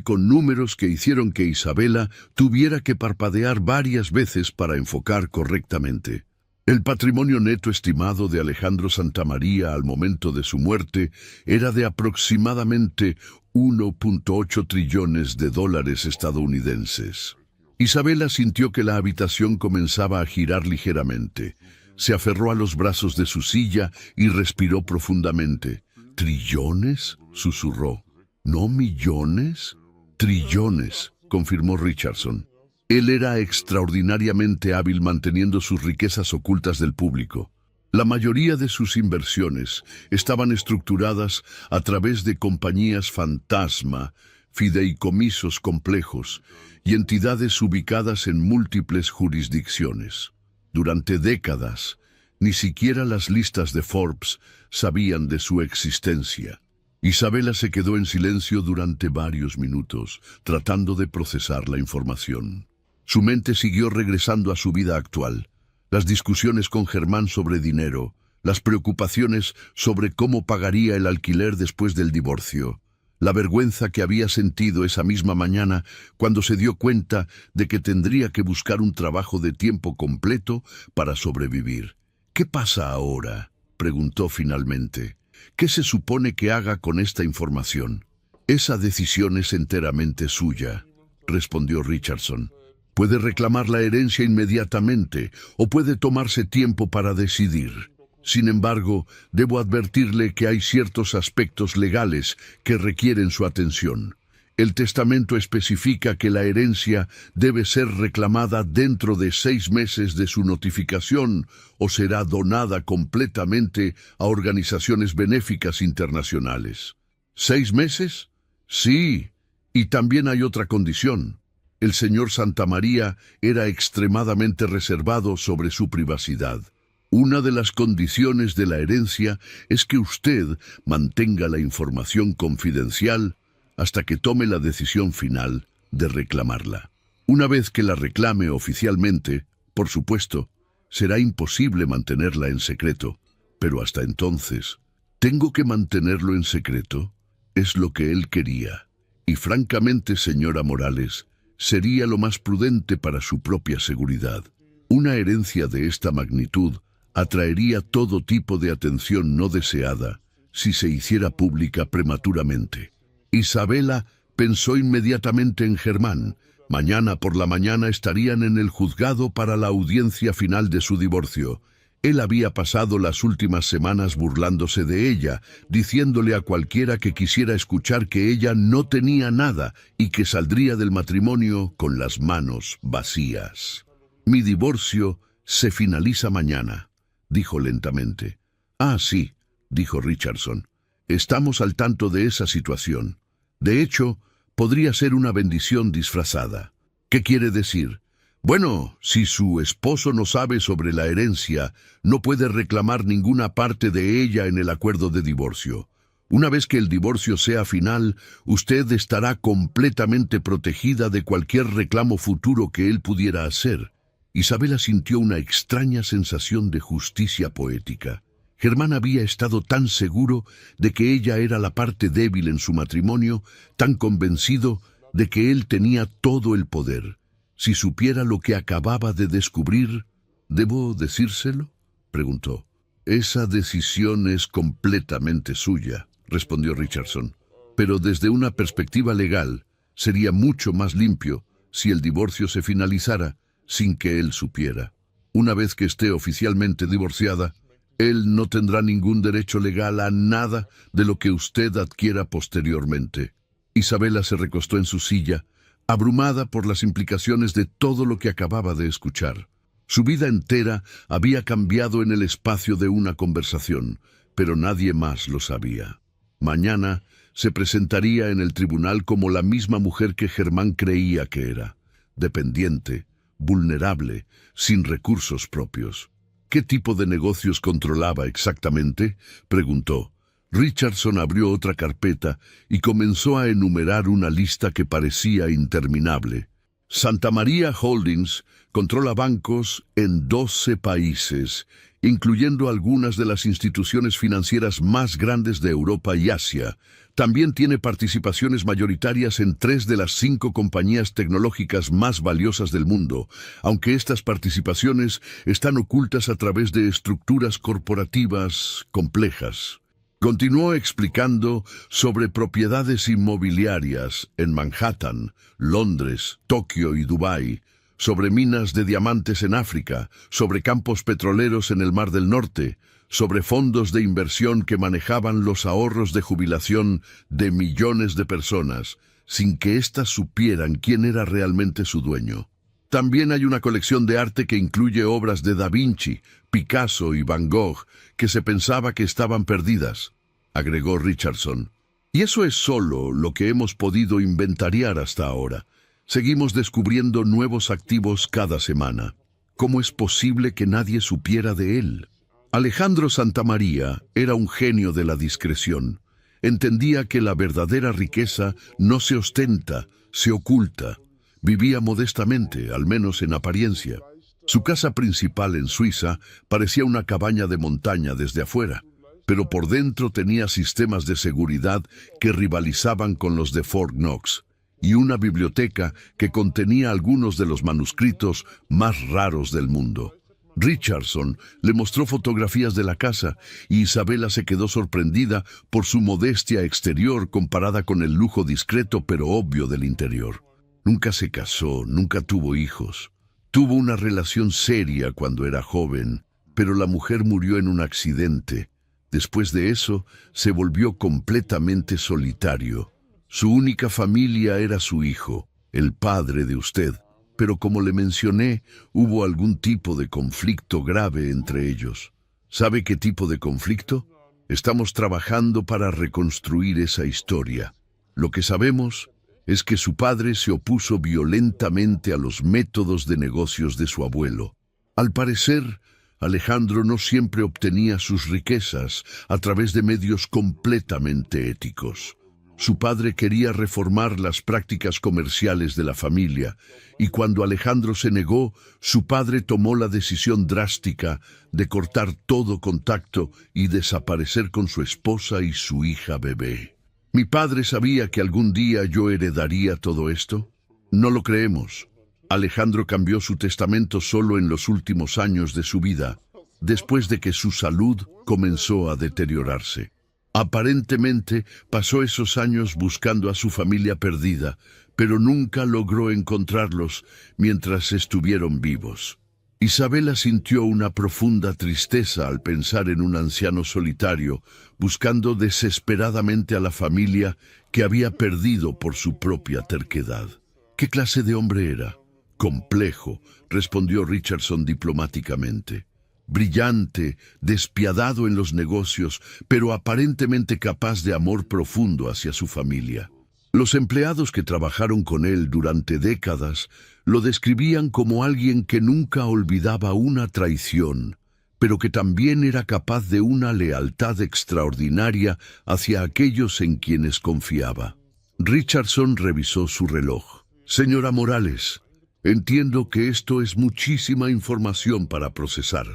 con números que hicieron que Isabela tuviera que parpadear varias veces para enfocar correctamente. El patrimonio neto estimado de Alejandro Santamaría al momento de su muerte era de aproximadamente 1.8 trillones de dólares estadounidenses. Isabela sintió que la habitación comenzaba a girar ligeramente. Se aferró a los brazos de su silla y respiró profundamente. ¿Trillones?, susurró. ¿No millones? Trillones, confirmó Richardson. Él era extraordinariamente hábil manteniendo sus riquezas ocultas del público. La mayoría de sus inversiones estaban estructuradas a través de compañías fantasma, fideicomisos complejos y entidades ubicadas en múltiples jurisdicciones. Durante décadas, ni siquiera las listas de Forbes sabían de su existencia. Isabela se quedó en silencio durante varios minutos, tratando de procesar la información. Su mente siguió regresando a su vida actual. Las discusiones con Germán sobre dinero, las preocupaciones sobre cómo pagaría el alquiler después del divorcio, la vergüenza que había sentido esa misma mañana cuando se dio cuenta de que tendría que buscar un trabajo de tiempo completo para sobrevivir. ¿Qué pasa ahora?, preguntó finalmente. ¿Qué se supone que haga con esta información? Esa decisión es enteramente suya, respondió Richardson. Puede reclamar la herencia inmediatamente o puede tomarse tiempo para decidir. Sin embargo, debo advertirle que hay ciertos aspectos legales que requieren su atención. El testamento especifica que la herencia debe ser reclamada dentro de 6 meses de su notificación o será donada completamente a organizaciones benéficas internacionales. ¿6 meses? Sí, y también hay otra condición. El señor Santamaría era extremadamente reservado sobre su privacidad. Una de las condiciones de la herencia es que usted mantenga la información confidencial hasta que tome la decisión final de reclamarla. Una vez que la reclame oficialmente, por supuesto, será imposible mantenerla en secreto, pero hasta entonces, ¿tengo que mantenerlo en secreto? Es lo que él quería. Y francamente, señora Morales, sería lo más prudente para su propia seguridad. Una herencia de esta magnitud atraería todo tipo de atención no deseada si se hiciera pública prematuramente. Isabela pensó inmediatamente en Germán. Mañana por la mañana estarían en el juzgado para la audiencia final de su divorcio. Él había pasado las últimas semanas burlándose de ella, diciéndole a cualquiera que quisiera escuchar que ella no tenía nada y que saldría del matrimonio con las manos vacías. Mi divorcio se finaliza mañana, dijo lentamente. Ah, sí, dijo Richardson. Estamos al tanto de esa situación. De hecho, podría ser una bendición disfrazada. ¿Qué quiere decir? Bueno, si su esposo no sabe sobre la herencia, no puede reclamar ninguna parte de ella en el acuerdo de divorcio. Una vez que el divorcio sea final, usted estará completamente protegida de cualquier reclamo futuro que él pudiera hacer. Isabela sintió una extraña sensación de justicia poética. Germán había estado tan seguro de que ella era la parte débil en su matrimonio, tan convencido de que él tenía todo el poder. Si supiera lo que acababa de descubrir, ¿debo decírselo?, preguntó. Esa decisión es completamente suya, respondió Richardson. Pero desde una perspectiva legal, sería mucho más limpio si el divorcio se finalizara sin que él supiera. Una vez que esté oficialmente divorciada, él no tendrá ningún derecho legal a nada de lo que usted adquiera posteriormente. Isabela se recostó en su silla, abrumada por las implicaciones de todo lo que acababa de escuchar. Su vida entera había cambiado en el espacio de una conversación, pero nadie más lo sabía. Mañana se presentaría en el tribunal como la misma mujer que Germán creía que era, dependiente, vulnerable, sin recursos propios. ¿Qué tipo de negocios controlaba exactamente?, preguntó. Richardson abrió otra carpeta y comenzó a enumerar una lista que parecía interminable. Santa María Holdings controla bancos en 12 países, incluyendo algunas de las instituciones financieras más grandes de Europa y Asia. También tiene participaciones mayoritarias en 3 de las 5 compañías tecnológicas más valiosas del mundo, aunque estas participaciones están ocultas a través de estructuras corporativas complejas. Continuó explicando sobre propiedades inmobiliarias en Manhattan, Londres, Tokio y Dubái, sobre minas de diamantes en África, sobre campos petroleros en el Mar del Norte, sobre fondos de inversión que manejaban los ahorros de jubilación de millones de personas, sin que éstas supieran quién era realmente su dueño. También hay una colección de arte que incluye obras de Da Vinci, Picasso y Van Gogh que se pensaba que estaban perdidas, agregó Richardson. Y eso es solo lo que hemos podido inventariar hasta ahora. Seguimos descubriendo nuevos activos cada semana. ¿Cómo es posible que nadie supiera de él? Alejandro Santamaría era un genio de la discreción. Entendía que la verdadera riqueza no se ostenta, se oculta. Vivía modestamente, al menos en apariencia. Su casa principal en Suiza parecía una cabaña de montaña desde afuera, pero por dentro tenía sistemas de seguridad que rivalizaban con los de Fort Knox, y una biblioteca que contenía algunos de los manuscritos más raros del mundo. Richardson le mostró fotografías de la casa y Isabela se quedó sorprendida por su modestia exterior comparada con el lujo discreto pero obvio del interior. Nunca se casó, nunca tuvo hijos. Tuvo una relación seria cuando era joven, pero la mujer murió en un accidente. Después de eso, se volvió completamente solitario. Su única familia era su hijo, el padre de usted. Pero como le mencioné, hubo algún tipo de conflicto grave entre ellos. ¿Sabe qué tipo de conflicto? Estamos trabajando para reconstruir esa historia. Lo que sabemos es que su padre se opuso violentamente a los métodos de negocios de su abuelo. Al parecer, Alejandro no siempre obtenía sus riquezas a través de medios completamente éticos. Su padre quería reformar las prácticas comerciales de la familia, y cuando Alejandro se negó, su padre tomó la decisión drástica de cortar todo contacto y desaparecer con su esposa y su hija bebé. ¿Mi padre sabía que algún día yo heredaría todo esto? No lo creemos. Alejandro cambió su testamento solo en los últimos años de su vida, después de que su salud comenzó a deteriorarse. Aparentemente pasó esos años buscando a su familia perdida, pero nunca logró encontrarlos mientras estuvieron vivos. Isabela sintió una profunda tristeza al pensar en un anciano solitario, buscando desesperadamente a la familia que había perdido por su propia terquedad. ¿Qué clase de hombre era? Complejo, respondió Richardson diplomáticamente. Brillante, despiadado en los negocios, pero aparentemente capaz de amor profundo hacia su familia. Los empleados que trabajaron con él durante décadas lo describían como alguien que nunca olvidaba una traición, pero que también era capaz de una lealtad extraordinaria hacia aquellos en quienes confiaba. Richardson revisó su reloj. Señora Morales, entiendo que esto es muchísima información para procesar.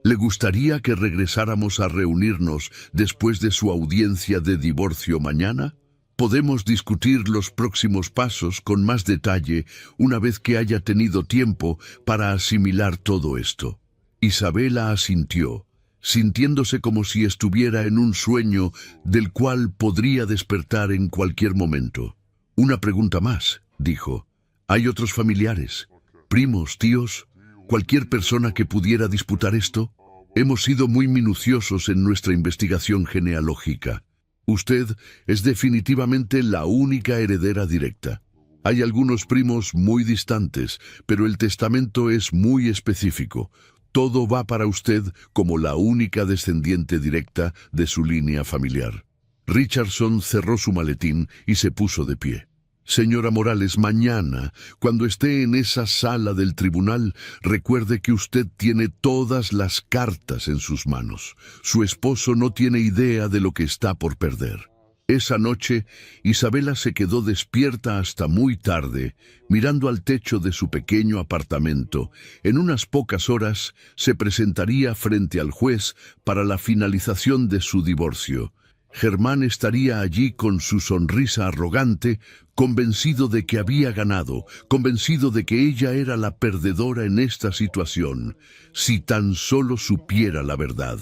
¿Le gustaría que regresáramos a reunirnos después de su audiencia de divorcio mañana? Podemos discutir los próximos pasos con más detalle una vez que haya tenido tiempo para asimilar todo esto. Isabela asintió, sintiéndose como si estuviera en un sueño del cual podría despertar en cualquier momento. Una pregunta más, dijo. ¿Hay otros familiares, primos, tíos, cualquier persona que pudiera disputar esto? Hemos sido muy minuciosos en nuestra investigación genealógica. Usted es definitivamente la única heredera directa. Hay algunos primos muy distantes, pero el testamento es muy específico. todo va para usted como la única descendiente directa de su línea familiar. Richardson cerró su maletín y se puso de pie. Señora Morales, mañana, cuando esté en esa sala del tribunal, recuerde que usted tiene todas las cartas en sus manos. Su esposo no tiene idea de lo que está por perder. Esa noche, Isabela se quedó despierta hasta muy tarde, mirando al techo de su pequeño apartamento. En unas pocas horas se presentaría frente al juez para la finalización de su divorcio. Germán estaría allí con su sonrisa arrogante, convencido de que había ganado, convencido de que ella era la perdedora en esta situación, si tan solo supiera la verdad.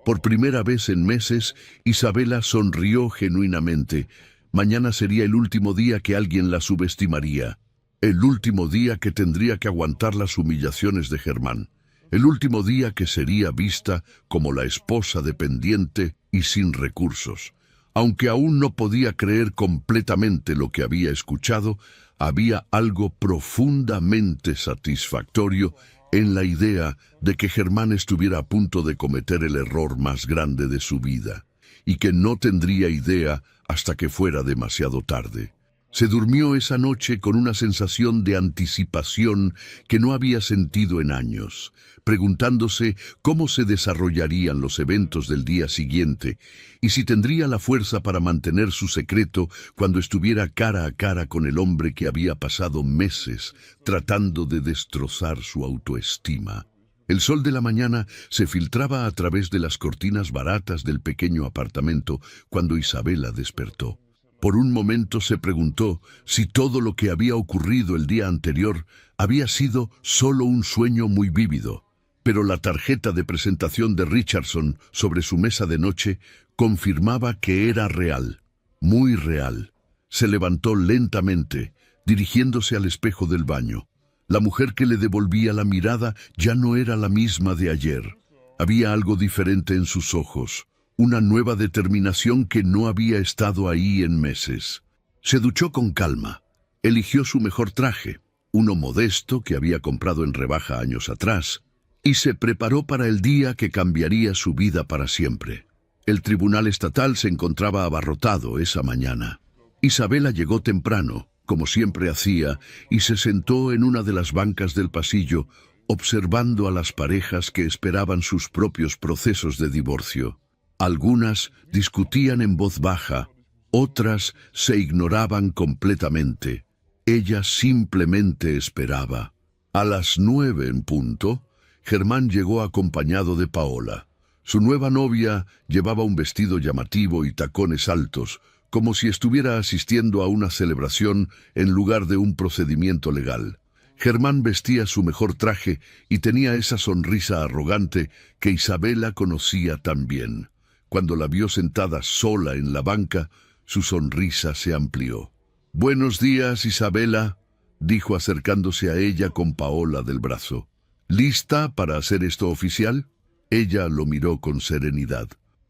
Por primera vez en meses, Isabela sonrió genuinamente. Mañana sería el último día que alguien la subestimaría, el último día que tendría que aguantar las humillaciones de Germán. El último día que sería vista como la esposa dependiente y sin recursos. Aunque aún no podía creer completamente lo que había escuchado, había algo profundamente satisfactorio en la idea de que Germán estuviera a punto de cometer el error más grande de su vida, y que no tendría idea hasta que fuera demasiado tarde. Se durmió esa noche con una sensación de anticipación que no había sentido en años, preguntándose cómo se desarrollarían los eventos del día siguiente y si tendría la fuerza para mantener su secreto cuando estuviera cara a cara con el hombre que había pasado meses tratando de destrozar su autoestima. El sol de la mañana se filtraba a través de las cortinas baratas del pequeño apartamento cuando Isabela despertó. Por un momento se preguntó si todo lo que había ocurrido el día anterior había sido solo un sueño muy vívido. Pero la tarjeta de presentación de Richardson sobre su mesa de noche confirmaba que era real, muy real. Se levantó lentamente, dirigiéndose al espejo del baño. La mujer que le devolvía la mirada ya no era la misma de ayer. Había algo diferente en sus ojos. Una nueva determinación que no había estado ahí en meses. Se duchó con calma. Eligió su mejor traje, uno modesto que había comprado en rebaja años atrás, y se preparó para el día que cambiaría su vida para siempre. El tribunal estatal se encontraba abarrotado esa mañana. Isabela llegó temprano, como siempre hacía, y se sentó en una de las bancas del pasillo, observando a las parejas que esperaban sus propios procesos de divorcio. Algunas discutían en voz baja, otras se ignoraban completamente. Ella simplemente esperaba. A las 9 en punto, Germán llegó acompañado de Paola. Su nueva novia llevaba un vestido llamativo y tacones altos, como si estuviera asistiendo a una celebración en lugar de un procedimiento legal. Germán vestía su mejor traje y tenía esa sonrisa arrogante que Isabela conocía tan bien. Cuando la vio sentada sola en la banca, su sonrisa se amplió. «Buenos días, Isabela», dijo acercándose a ella con Paola del brazo. «¿Lista para hacer esto oficial?» Ella lo miró con serenidad.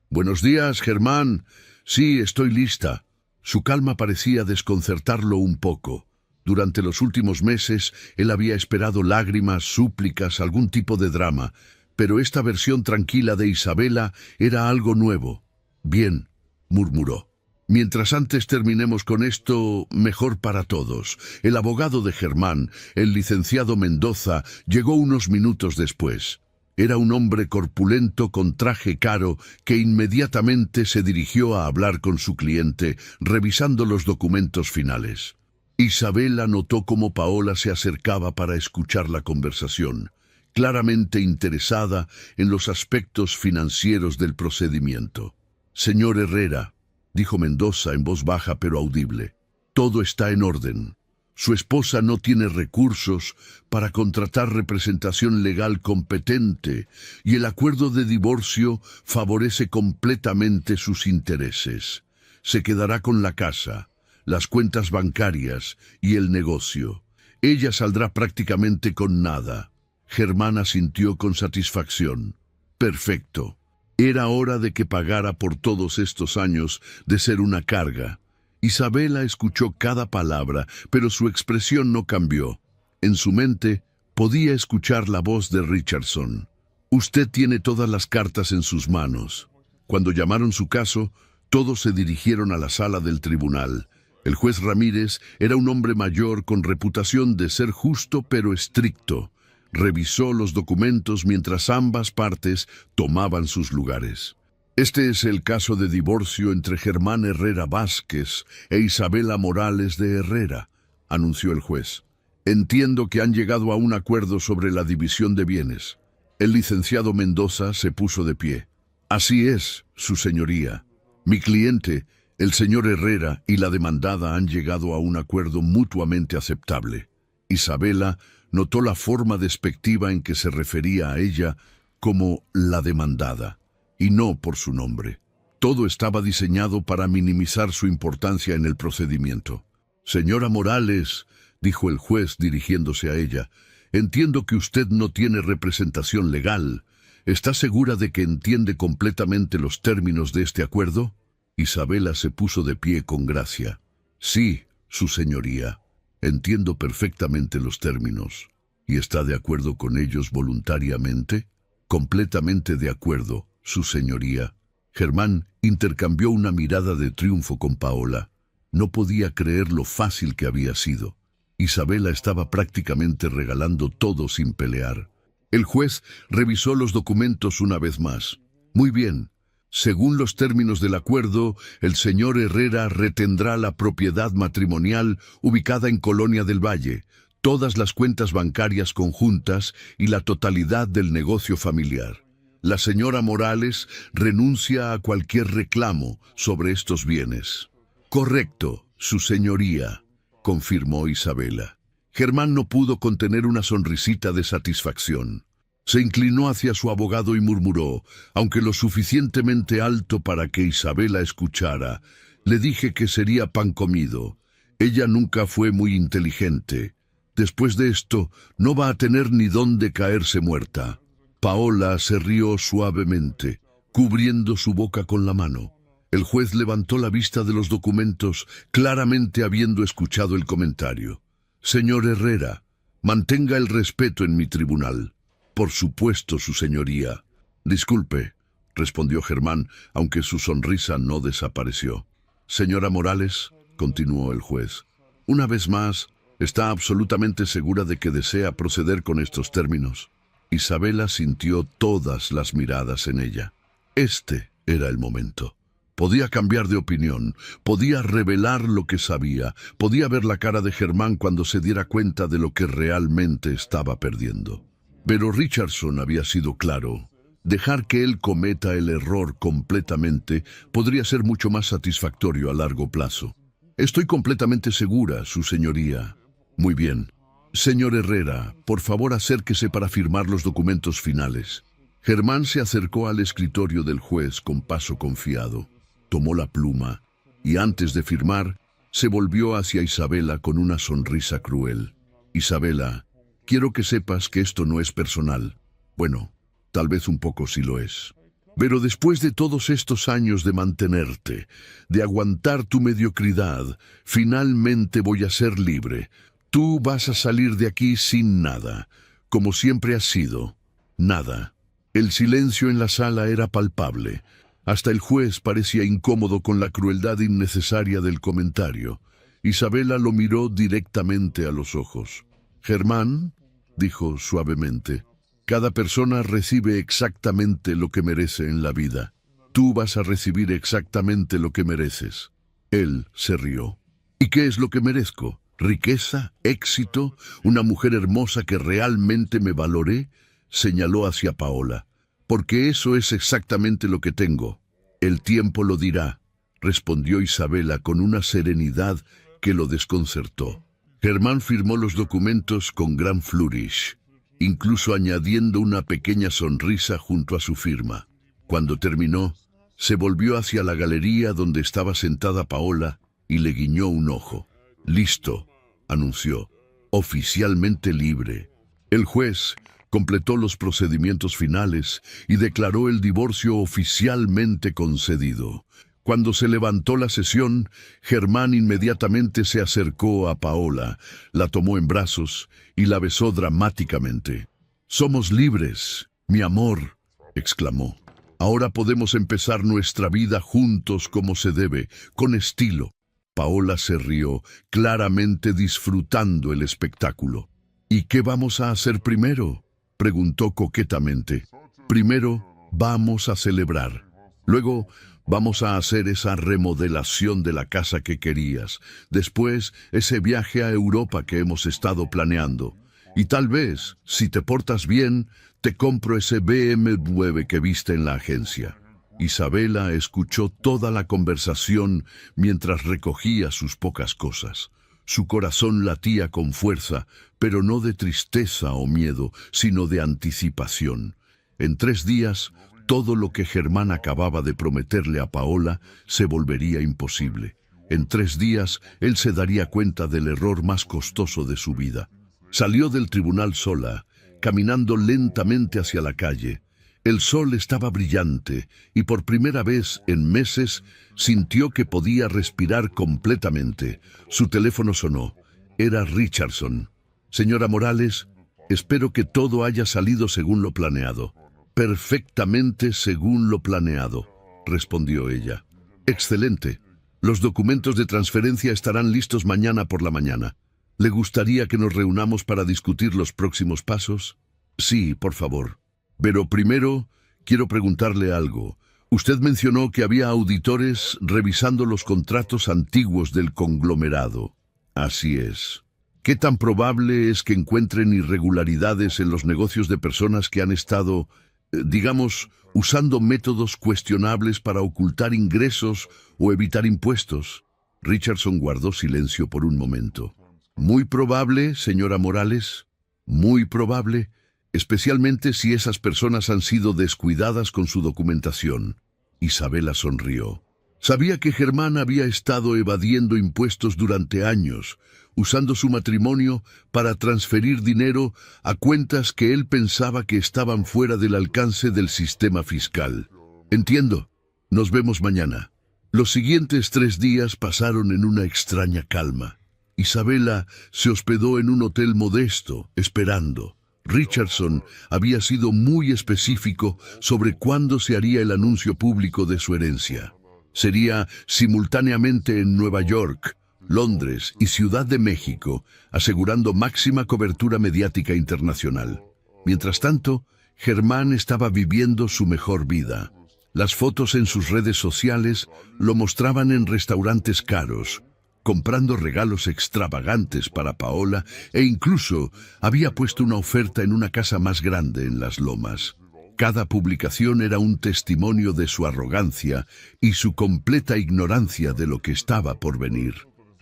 «Buenos días, Germán. Sí, estoy lista». Su calma parecía desconcertarlo un poco. Durante los últimos meses, él había esperado lágrimas, súplicas, algún tipo de drama, pero esta versión tranquila de Isabela era algo nuevo. «Bien», murmuró. «Mientras antes terminemos con esto, mejor para todos». El abogado de Germán, el licenciado Mendoza, llegó unos minutos después. Era un hombre corpulento con traje caro que inmediatamente se dirigió a hablar con su cliente, revisando los documentos finales. Isabela notó cómo Paola se acercaba para escuchar la conversación, claramente interesada en los aspectos financieros del procedimiento. «Señor Herrera», dijo Mendoza en voz baja pero audible, «todo está en orden. Su esposa no tiene recursos para contratar representación legal competente y el acuerdo de divorcio favorece completamente sus intereses. Se quedará con la casa, las cuentas bancarias y el negocio. Ella saldrá prácticamente con nada». Germán asintió con satisfacción. «Perfecto. Era hora de que pagara por todos estos años de ser una carga». Isabela escuchó cada palabra, pero su expresión no cambió. En su mente podía escuchar la voz de Richardson. Usted tiene todas las cartas en sus manos. Cuando llamaron su caso, todos se dirigieron a la sala del tribunal. El juez Ramírez era un hombre mayor con reputación de ser justo pero estricto. Revisó los documentos mientras ambas partes tomaban sus lugares. Este es el caso de divorcio entre Germán Herrera Vázquez e Isabela Morales de Herrera, anunció el juez. Entiendo que han llegado a un acuerdo sobre la división de bienes. El licenciado Mendoza se puso de pie. Así es, su señoría. Mi cliente, el señor Herrera, y la demandada han llegado a un acuerdo mutuamente aceptable. Isabela notó la forma despectiva en que se refería a ella como la demandada, y no por su nombre. Todo estaba diseñado para minimizar su importancia en el procedimiento. Señora Morales, dijo el juez dirigiéndose a ella, entiendo que usted no tiene representación legal. ¿Está segura de que entiende completamente los términos de este acuerdo? Isabela se puso de pie con gracia. Sí, su señoría. Entiendo perfectamente los términos. ¿Y está de acuerdo con ellos voluntariamente? Completamente de acuerdo, su señoría. Germán intercambió una mirada de triunfo con Paola. No podía creer lo fácil que había sido. Isabela estaba prácticamente regalando todo sin pelear. El juez revisó los documentos una vez más. Muy bien. Según los términos del acuerdo, el señor Herrera retendrá la propiedad matrimonial ubicada en Colonia del Valle, todas las cuentas bancarias conjuntas y la totalidad del negocio familiar. La señora Morales renuncia a cualquier reclamo sobre estos bienes. Correcto, su señoría, confirmó Isabela. Germán no pudo contener una sonrisita de satisfacción. Se inclinó hacia su abogado y murmuró, aunque lo suficientemente alto para que Isabela escuchara, le dije que sería pan comido. Ella nunca fue muy inteligente. Después de esto, no va a tener ni dónde caerse muerta. Paola se rió suavemente, cubriendo su boca con la mano. El juez levantó la vista de los documentos, claramente habiendo escuchado el comentario. Señor Herrera, mantenga el respeto en mi tribunal. Por supuesto, su señoría. Disculpe, respondió Germán, aunque su sonrisa no desapareció. Señora Morales, continuó el juez, una vez más, ¿está absolutamente segura de que desea proceder con estos términos? Isabela sintió todas las miradas en ella. Este era el momento. Podía cambiar de opinión, podía revelar lo que sabía, podía ver la cara de Germán cuando se diera cuenta de lo que realmente estaba perdiendo. Pero Richardson había sido claro. Dejar que él cometa el error completamente podría ser mucho más satisfactorio a largo plazo. Estoy completamente segura, su señoría. Muy bien. Señor Herrera, por favor acérquese para firmar los documentos finales. Germán se acercó al escritorio del juez con paso confiado. Tomó la pluma y antes de firmar, se volvió hacia Isabela con una sonrisa cruel. Isabela, quiero que sepas que esto no es personal. Bueno, tal vez un poco sí lo es. Pero después de todos estos años de mantenerte, de aguantar tu mediocridad, finalmente voy a ser libre. Tú vas a salir de aquí sin nada, como siempre has sido. Nada. El silencio en la sala era palpable. Hasta el juez parecía incómodo con la crueldad innecesaria del comentario. Isabela lo miró directamente a los ojos. Germán, dijo suavemente, cada persona recibe exactamente lo que merece en la vida. Tú vas a recibir exactamente lo que mereces. Él se rió. ¿Y qué es lo que merezco? ¿Riqueza? ¿Éxito? ¿Una mujer hermosa que realmente me valore? Señaló hacia Paola. Porque eso es exactamente lo que tengo. El tiempo lo dirá, respondió Isabela con una serenidad que lo desconcertó. Germán firmó los documentos con gran flourish, incluso añadiendo una pequeña sonrisa junto a su firma. Cuando terminó, se volvió hacia la galería donde estaba sentada Paola y le guiñó un ojo. Listo, anunció, oficialmente libre. El juez completó los procedimientos finales y declaró el divorcio oficialmente concedido. Cuando se levantó la sesión, Germán inmediatamente se acercó a Paola, la tomó en brazos y la besó dramáticamente. «Somos libres», Mi amor, exclamó, ahora podemos empezar nuestra vida juntos como se debe, con estilo. Paola se rió, claramente disfrutando el espectáculo. ¿Y qué vamos a hacer primero?, preguntó coquetamente. Primero, vamos a celebrar. Luego, vamos a hacer esa remodelación de la casa que querías. Después, ese viaje a Europa que hemos estado planeando. Y tal vez, si te portas bien, te compro ese BMW que viste en la agencia. Isabela escuchó toda la conversación mientras recogía sus pocas cosas. Su corazón latía con fuerza, pero no de tristeza o miedo, sino de anticipación. En 3 días, todo lo que Germán acababa de prometerle a Paola se volvería imposible. En 3 días, él se daría cuenta del error más costoso de su vida. Salió del tribunal sola, caminando lentamente hacia la calle. El sol estaba brillante y por primera vez en meses sintió que podía respirar completamente. Su teléfono sonó. Era Richardson. Señora Morales, espero que todo haya salido según lo planeado. Perfectamente según lo planeado, respondió ella. Excelente. Los documentos de transferencia estarán listos mañana por la mañana. ¿Le gustaría que nos reunamos para discutir los próximos pasos? Sí, por favor. Pero primero, quiero preguntarle algo. Usted mencionó que había auditores revisando los contratos antiguos del conglomerado. Así es. ¿Qué tan probable es que encuentren irregularidades en los negocios de personas que han estado, digamos, usando métodos cuestionables para ocultar ingresos o evitar impuestos? Richardson guardó silencio por un momento. Muy probable, señora Morales, muy probable, especialmente si esas personas han sido descuidadas con su documentación. Isabela sonrió. Sabía que Germán había estado evadiendo impuestos durante años, usando su matrimonio para transferir dinero a cuentas que él pensaba que estaban fuera del alcance del sistema fiscal. Entiendo. Nos vemos mañana. Los siguientes 3 días pasaron en una extraña calma. Isabela se hospedó en un hotel modesto, esperando. Richardson había sido muy específico sobre cuándo se haría el anuncio público de su herencia. Sería simultáneamente en Nueva York, Londres y Ciudad de México, asegurando máxima cobertura mediática internacional. Mientras tanto, Germán estaba viviendo su mejor vida. Las fotos en sus redes sociales lo mostraban en restaurantes caros, comprando regalos extravagantes para Paola e incluso había puesto una oferta en una casa más grande en Las Lomas. Cada publicación era un testimonio de su arrogancia y su completa ignorancia de lo que estaba por venir.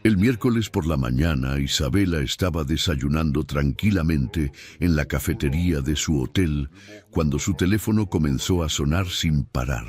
El miércoles por la mañana, Isabela estaba desayunando tranquilamente en la cafetería de su hotel cuando su teléfono comenzó a sonar sin parar.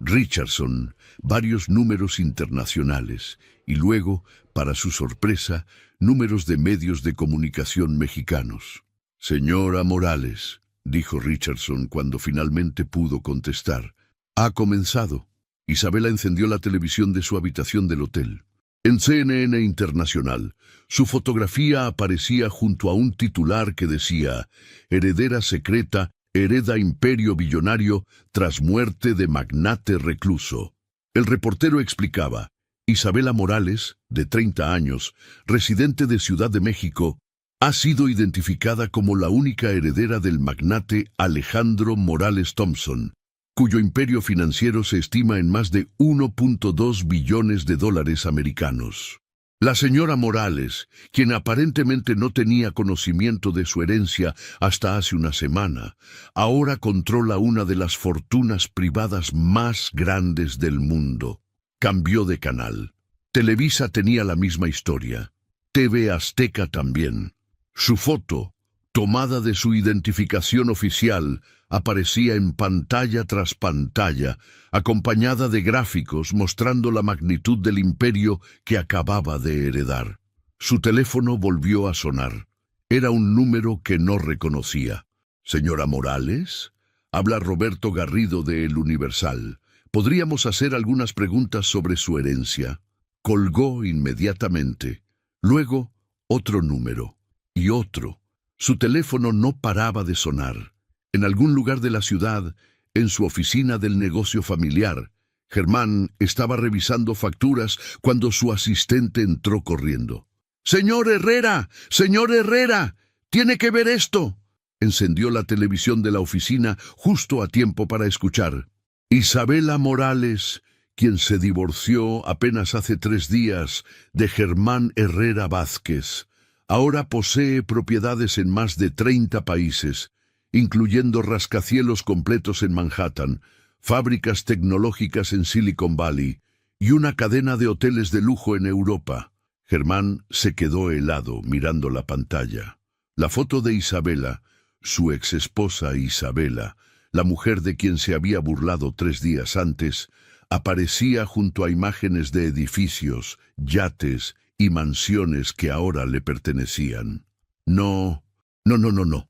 Richardson, varios números internacionales y luego, para su sorpresa, números de medios de comunicación mexicanos. Señora Morales, dijo Richardson cuando finalmente pudo contestar. Ha comenzado. Isabela encendió la televisión de su habitación del hotel. En CNN Internacional, su fotografía aparecía junto a un titular que decía: Heredera secreta hereda imperio billonario tras muerte de magnate recluso. El reportero explicaba: Isabela Morales, de 30 años, residente de Ciudad de México, ha sido identificada como la única heredera del magnate Alejandro Morales Thompson, cuyo imperio financiero se estima en más de 1.2 billones de dólares americanos. La señora Morales, quien aparentemente no tenía conocimiento de su herencia hasta hace una semana, ahora controla una de las fortunas privadas más grandes del mundo. Cambió de canal. Televisa tenía la misma historia. TV Azteca también. Su foto, tomada de su identificación oficial, aparecía en pantalla tras pantalla, acompañada de gráficos mostrando la magnitud del imperio que acababa de heredar. Su teléfono volvió a sonar. Era un número que no reconocía. «Señora Morales, habla Roberto Garrido de El Universal. Podríamos hacer algunas preguntas sobre su herencia». Colgó inmediatamente. Luego, otro número. Y otro. Su teléfono no paraba de sonar. En algún lugar de la ciudad, en su oficina del negocio familiar, Germán estaba revisando facturas cuando su asistente entró corriendo. «¡Señor Herrera! ¡Señor Herrera! ¡Tiene que ver esto!». Encendió la televisión de la oficina justo a tiempo para escuchar. Isabela Morales, quien se divorció apenas hace 3 días de Germán Herrera Vázquez, ahora posee propiedades en más de 30 países, incluyendo rascacielos completos en Manhattan, fábricas tecnológicas en Silicon Valley y una cadena de hoteles de lujo en Europa. Germán se quedó helado mirando la pantalla. La foto de Isabela, su exesposa Isabela, la mujer de quien se había burlado 3 días antes, aparecía junto a imágenes de edificios, yates y mansiones que ahora le pertenecían. No,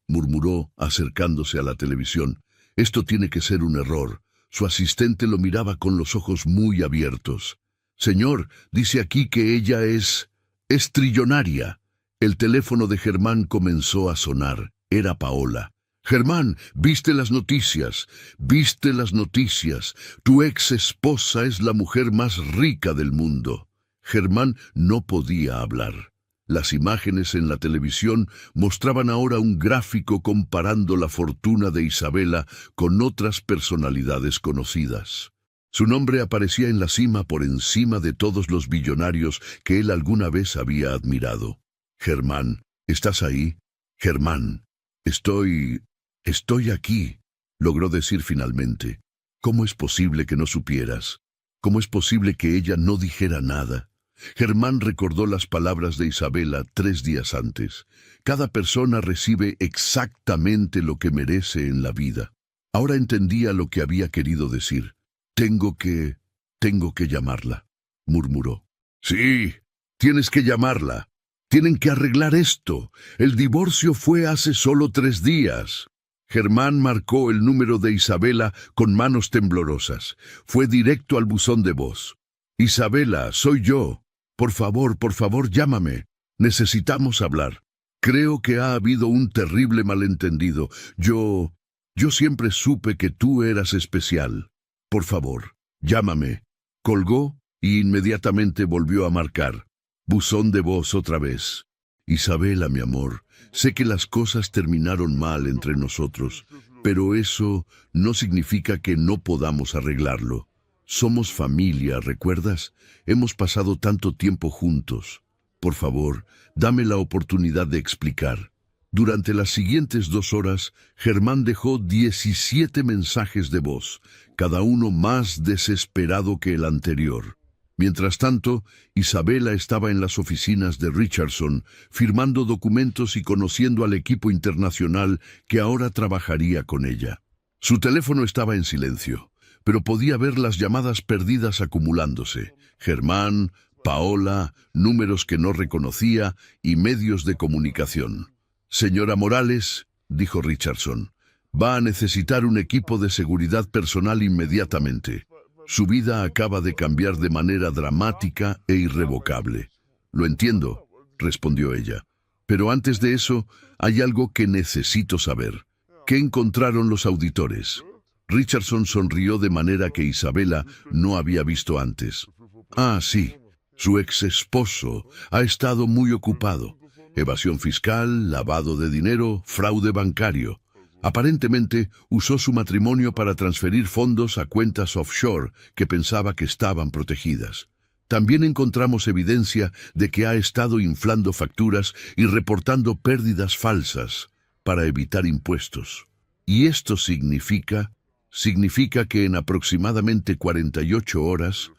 murmuró acercándose a la televisión. Esto tiene que ser un error. Su asistente lo miraba con los ojos muy abiertos. «Señor, dice aquí que ella es trillonaria». El teléfono de Germán comenzó a sonar. Era Paola. «Germán, ¿viste las noticias? ¿Viste las noticias? Tu ex esposa es la mujer más rica del mundo». Germán no podía hablar. Las imágenes en la televisión mostraban ahora un gráfico comparando la fortuna de Isabela con otras personalidades conocidas. Su nombre aparecía en la cima por encima de todos los billonarios que él alguna vez había admirado. «Germán, ¿estás ahí? Germán, estoy aquí», logró decir finalmente. «¿Cómo es posible que no supieras? ¿Cómo es posible que ella no dijera nada?». Germán recordó las palabras de Isabela 3 días antes. Cada persona recibe exactamente lo que merece en la vida. Ahora entendía lo que había querido decir. Tengo que llamarla», murmuró. «Sí, tienes que llamarla. Tienen que arreglar esto. El divorcio fue hace solo 3 días». Germán marcó el número de Isabela con manos temblorosas. Fue directo al buzón de voz. «Isabela, soy yo. Por favor, llámame. Necesitamos hablar. Creo que ha habido un terrible malentendido. Yo siempre supe que tú eras especial. Por favor, llámame». Colgó y inmediatamente volvió a marcar. Buzón de voz otra vez. «Isabela, mi amor, sé que las cosas terminaron mal entre nosotros, pero eso no significa que no podamos arreglarlo. Somos familia, ¿recuerdas? Hemos pasado tanto tiempo juntos. Por favor, dame la oportunidad de explicar». Durante las siguientes 2 horas, Germán dejó 17 mensajes de voz, cada uno más desesperado que el anterior. Mientras tanto, Isabela estaba en las oficinas de Richardson, firmando documentos y conociendo al equipo internacional que ahora trabajaría con ella. Su teléfono estaba en silencio, pero podía ver las llamadas perdidas acumulándose. Germán, Paola, números que no reconocía y medios de comunicación. «Señora Morales», dijo Richardson, «va a necesitar un equipo de seguridad personal inmediatamente. Su vida acaba de cambiar de manera dramática e irrevocable». «Lo entiendo», respondió ella. «Pero antes de eso, hay algo que necesito saber. ¿Qué encontraron los auditores?». Richardson sonrió de manera que Isabela no había visto antes. «Ah, sí. Su ex esposo ha estado muy ocupado. Evasión fiscal, lavado de dinero, fraude bancario. Aparentemente, usó su matrimonio para transferir fondos a cuentas offshore que pensaba que estaban protegidas. También encontramos evidencia de que ha estado inflando facturas y reportando pérdidas falsas para evitar impuestos. Y esto significa que en aproximadamente 48 horas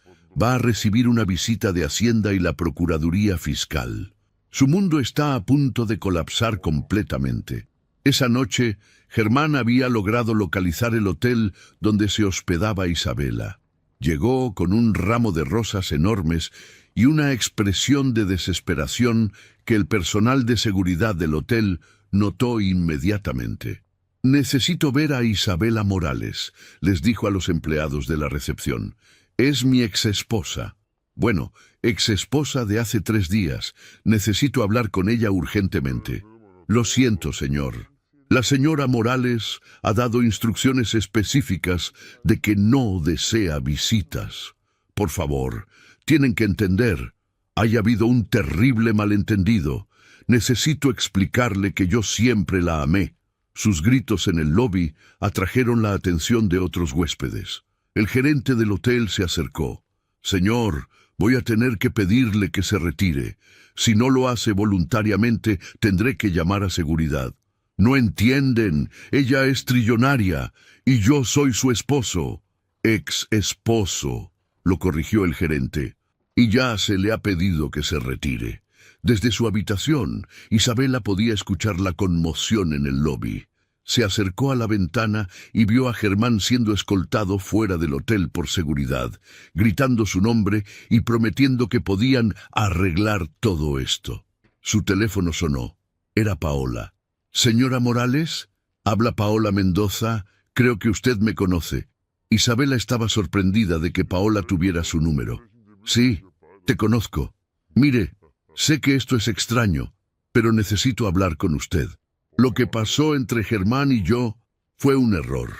va a recibir una visita de Hacienda y la Procuraduría Fiscal. Su mundo está a punto de colapsar completamente. Esa noche, Germán había logrado localizar el hotel donde se hospedaba Isabela. Llegó con un ramo de rosas enormes y una expresión de desesperación que el personal de seguridad del hotel notó inmediatamente. «Necesito ver a Isabela Morales», les dijo a los empleados de la recepción. «Es mi exesposa. Bueno, exesposa de hace 3 días. Necesito hablar con ella urgentemente». «Lo siento, señor. La señora Morales ha dado instrucciones específicas de que no desea visitas. Por favor, tienen que entender. Haya habido un terrible malentendido. Necesito explicarle que yo siempre la amé. Sus gritos en el lobby atrajeron la atención de otros huéspedes. El gerente del hotel se acercó. Señor, voy a tener que pedirle que se retire. Si no lo hace voluntariamente, tendré que llamar a seguridad. No entienden, ella es trillonaria y yo soy su esposo. Ex esposo, lo corrigió el gerente. Y ya se le ha pedido que se retire. Desde su habitación, Isabela podía escuchar la conmoción en el lobby. Se acercó a la ventana y vio a Germán siendo escoltado fuera del hotel por seguridad, gritando su nombre y prometiendo que podían arreglar todo esto. Su teléfono sonó. Era Paola. Señora Morales, habla Paola Mendoza, creo que usted me conoce. Isabela estaba sorprendida de que Paola tuviera su número. Sí, te conozco. Mire, sé que esto es extraño, pero necesito hablar con usted. Lo que pasó entre Germán y yo fue un error.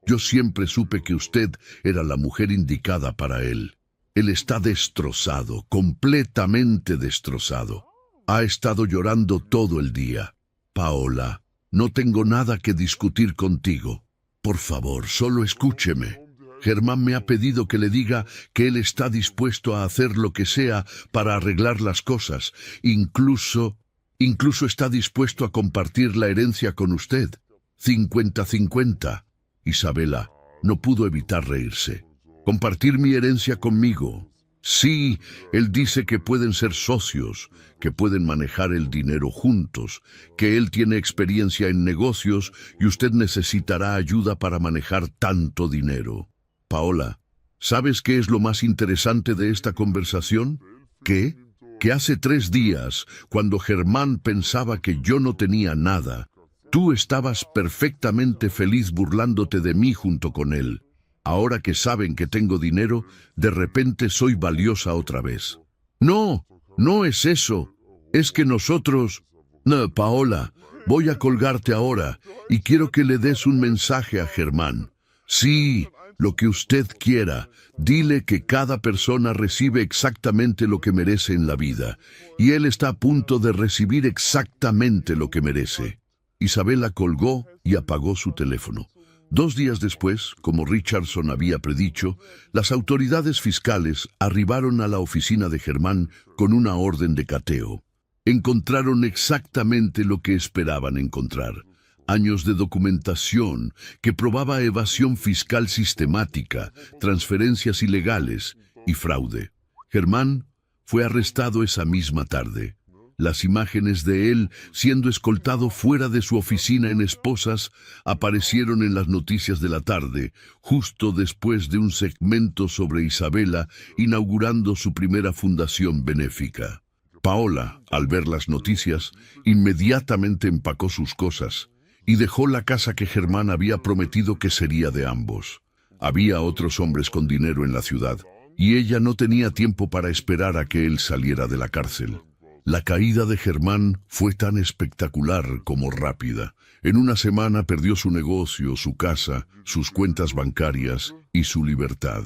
Yo siempre supe que usted era la mujer indicada para él. Él está destrozado, completamente destrozado. Ha estado llorando todo el día. Paola, no tengo nada que discutir contigo. Por favor, solo escúcheme. Germán me ha pedido que le diga que él está dispuesto a hacer lo que sea para arreglar las cosas. Incluso está dispuesto a compartir la herencia con usted. 50-50. Isabela no pudo evitar reírse. ¿Compartir mi herencia conmigo? Sí, él dice que pueden ser socios, que pueden manejar el dinero juntos, que él tiene experiencia en negocios y usted necesitará ayuda para manejar tanto dinero. Paola, ¿sabes qué es lo más interesante de esta conversación? ¿Qué? Que hace 3 días, cuando Germán pensaba que yo no tenía nada, tú estabas perfectamente feliz burlándote de mí junto con él. Ahora que saben que tengo dinero, de repente soy valiosa otra vez. No, no es eso. Es que nosotros... No, Paola, voy a colgarte ahora y quiero que le des un mensaje a Germán. Sí, lo que usted quiera. Dile que cada persona recibe exactamente lo que merece en la vida, y él está a punto de recibir exactamente lo que merece. Isabela colgó y apagó su teléfono. 2 días después, como Richardson había predicho, las autoridades fiscales arribaron a la oficina de Germán con una orden de cateo. Encontraron exactamente lo que esperaban encontrar. Años de documentación que probaba evasión fiscal sistemática, transferencias ilegales y fraude. Germán fue arrestado esa misma tarde. Las imágenes de él siendo escoltado fuera de su oficina en Esposas aparecieron en las noticias de la tarde, justo después de un segmento sobre Isabela inaugurando su primera fundación benéfica. Paola, al ver las noticias, inmediatamente empacó sus cosas y dejó la casa que Germán había prometido que sería de ambos. Había otros hombres con dinero en la ciudad, y ella no tenía tiempo para esperar a que él saliera de la cárcel. La caída de Germán fue tan espectacular como rápida. En una semana perdió su negocio, su casa, sus cuentas bancarias y su libertad.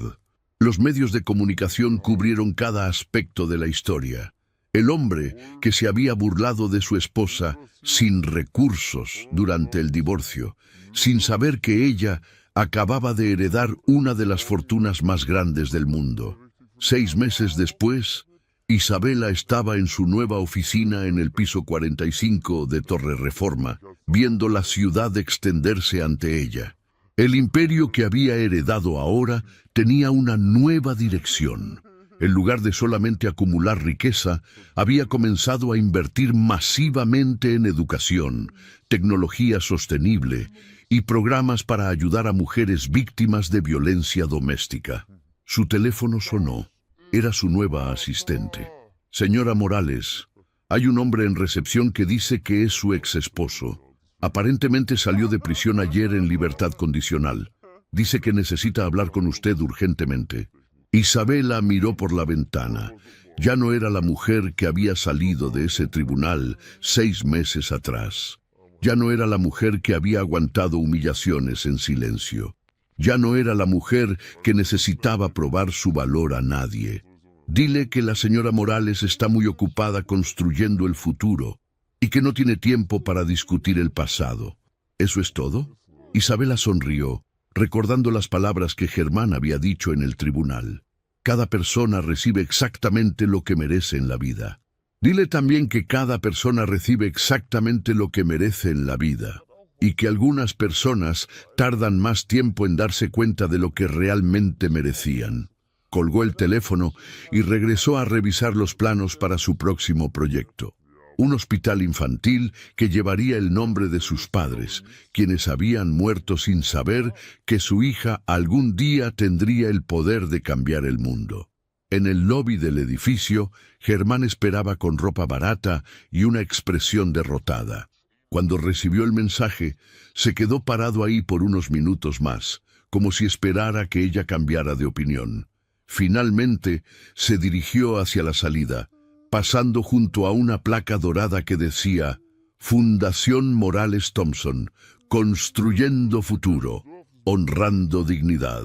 Los medios de comunicación cubrieron cada aspecto de la historia. El hombre que se había burlado de su esposa sin recursos durante el divorcio, sin saber que ella acababa de heredar una de las fortunas más grandes del mundo. 6 meses después, Isabela estaba en su nueva oficina en el piso 45 de Torre Reforma, viendo la ciudad extenderse ante ella. El imperio que había heredado ahora tenía una nueva dirección. En lugar de solamente acumular riqueza, había comenzado a invertir masivamente en educación, tecnología sostenible y programas para ayudar a mujeres víctimas de violencia doméstica. Su teléfono sonó. Era su nueva asistente. Señora Morales, hay un hombre en recepción que dice que es su ex esposo. Aparentemente salió de prisión ayer en libertad condicional. Dice que necesita hablar con usted urgentemente. Isabela miró por la ventana. Ya no era la mujer que había salido de ese tribunal 6 meses atrás. Ya no era la mujer que había aguantado humillaciones en silencio. Ya no era la mujer que necesitaba probar su valor a nadie. Dile que la señora Morales está muy ocupada construyendo el futuro y que no tiene tiempo para discutir el pasado. ¿Eso es todo? Isabela sonrió, recordando las palabras que Germán había dicho en el tribunal. Cada persona recibe exactamente lo que merece en la vida. Dile también que cada persona recibe exactamente lo que merece en la vida, y que algunas personas tardan más tiempo en darse cuenta de lo que realmente merecían. Colgó el teléfono y regresó a revisar los planos para su próximo proyecto. Un hospital infantil que llevaría el nombre de sus padres, quienes habían muerto sin saber que su hija algún día tendría el poder de cambiar el mundo. En el lobby del edificio, Germán esperaba con ropa barata y una expresión derrotada. Cuando recibió el mensaje, se quedó parado ahí por unos minutos más, como si esperara que ella cambiara de opinión. Finalmente, se dirigió hacia la salida, pasando junto a una placa dorada que decía Fundación Morales Thompson, construyendo futuro, honrando dignidad.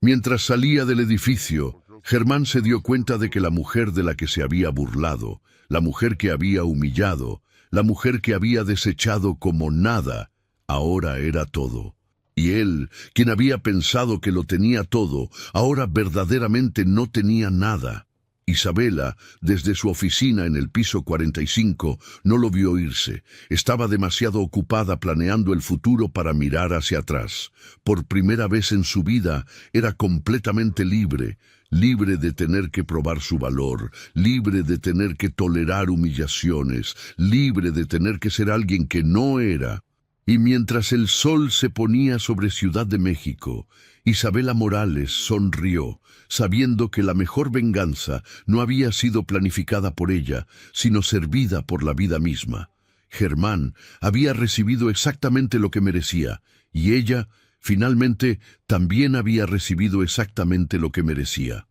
Mientras salía del edificio, Germán se dio cuenta de que la mujer de la que se había burlado, la mujer que había humillado, la mujer que había desechado como nada, ahora era todo. Y él, quien había pensado que lo tenía todo, ahora verdaderamente no tenía nada. Isabela, desde su oficina en el piso 45, no lo vio irse. Estaba demasiado ocupada planeando el futuro para mirar hacia atrás. Por primera vez en su vida, era completamente libre. Libre de tener que probar su valor, libre de tener que tolerar humillaciones, libre de tener que ser alguien que no era. Y mientras el sol se ponía sobre Ciudad de México, Isabela Morales sonrió, sabiendo que la mejor venganza no había sido planificada por ella, sino servida por la vida misma. Germán había recibido exactamente lo que merecía, y ella, finalmente, también había recibido exactamente lo que merecía.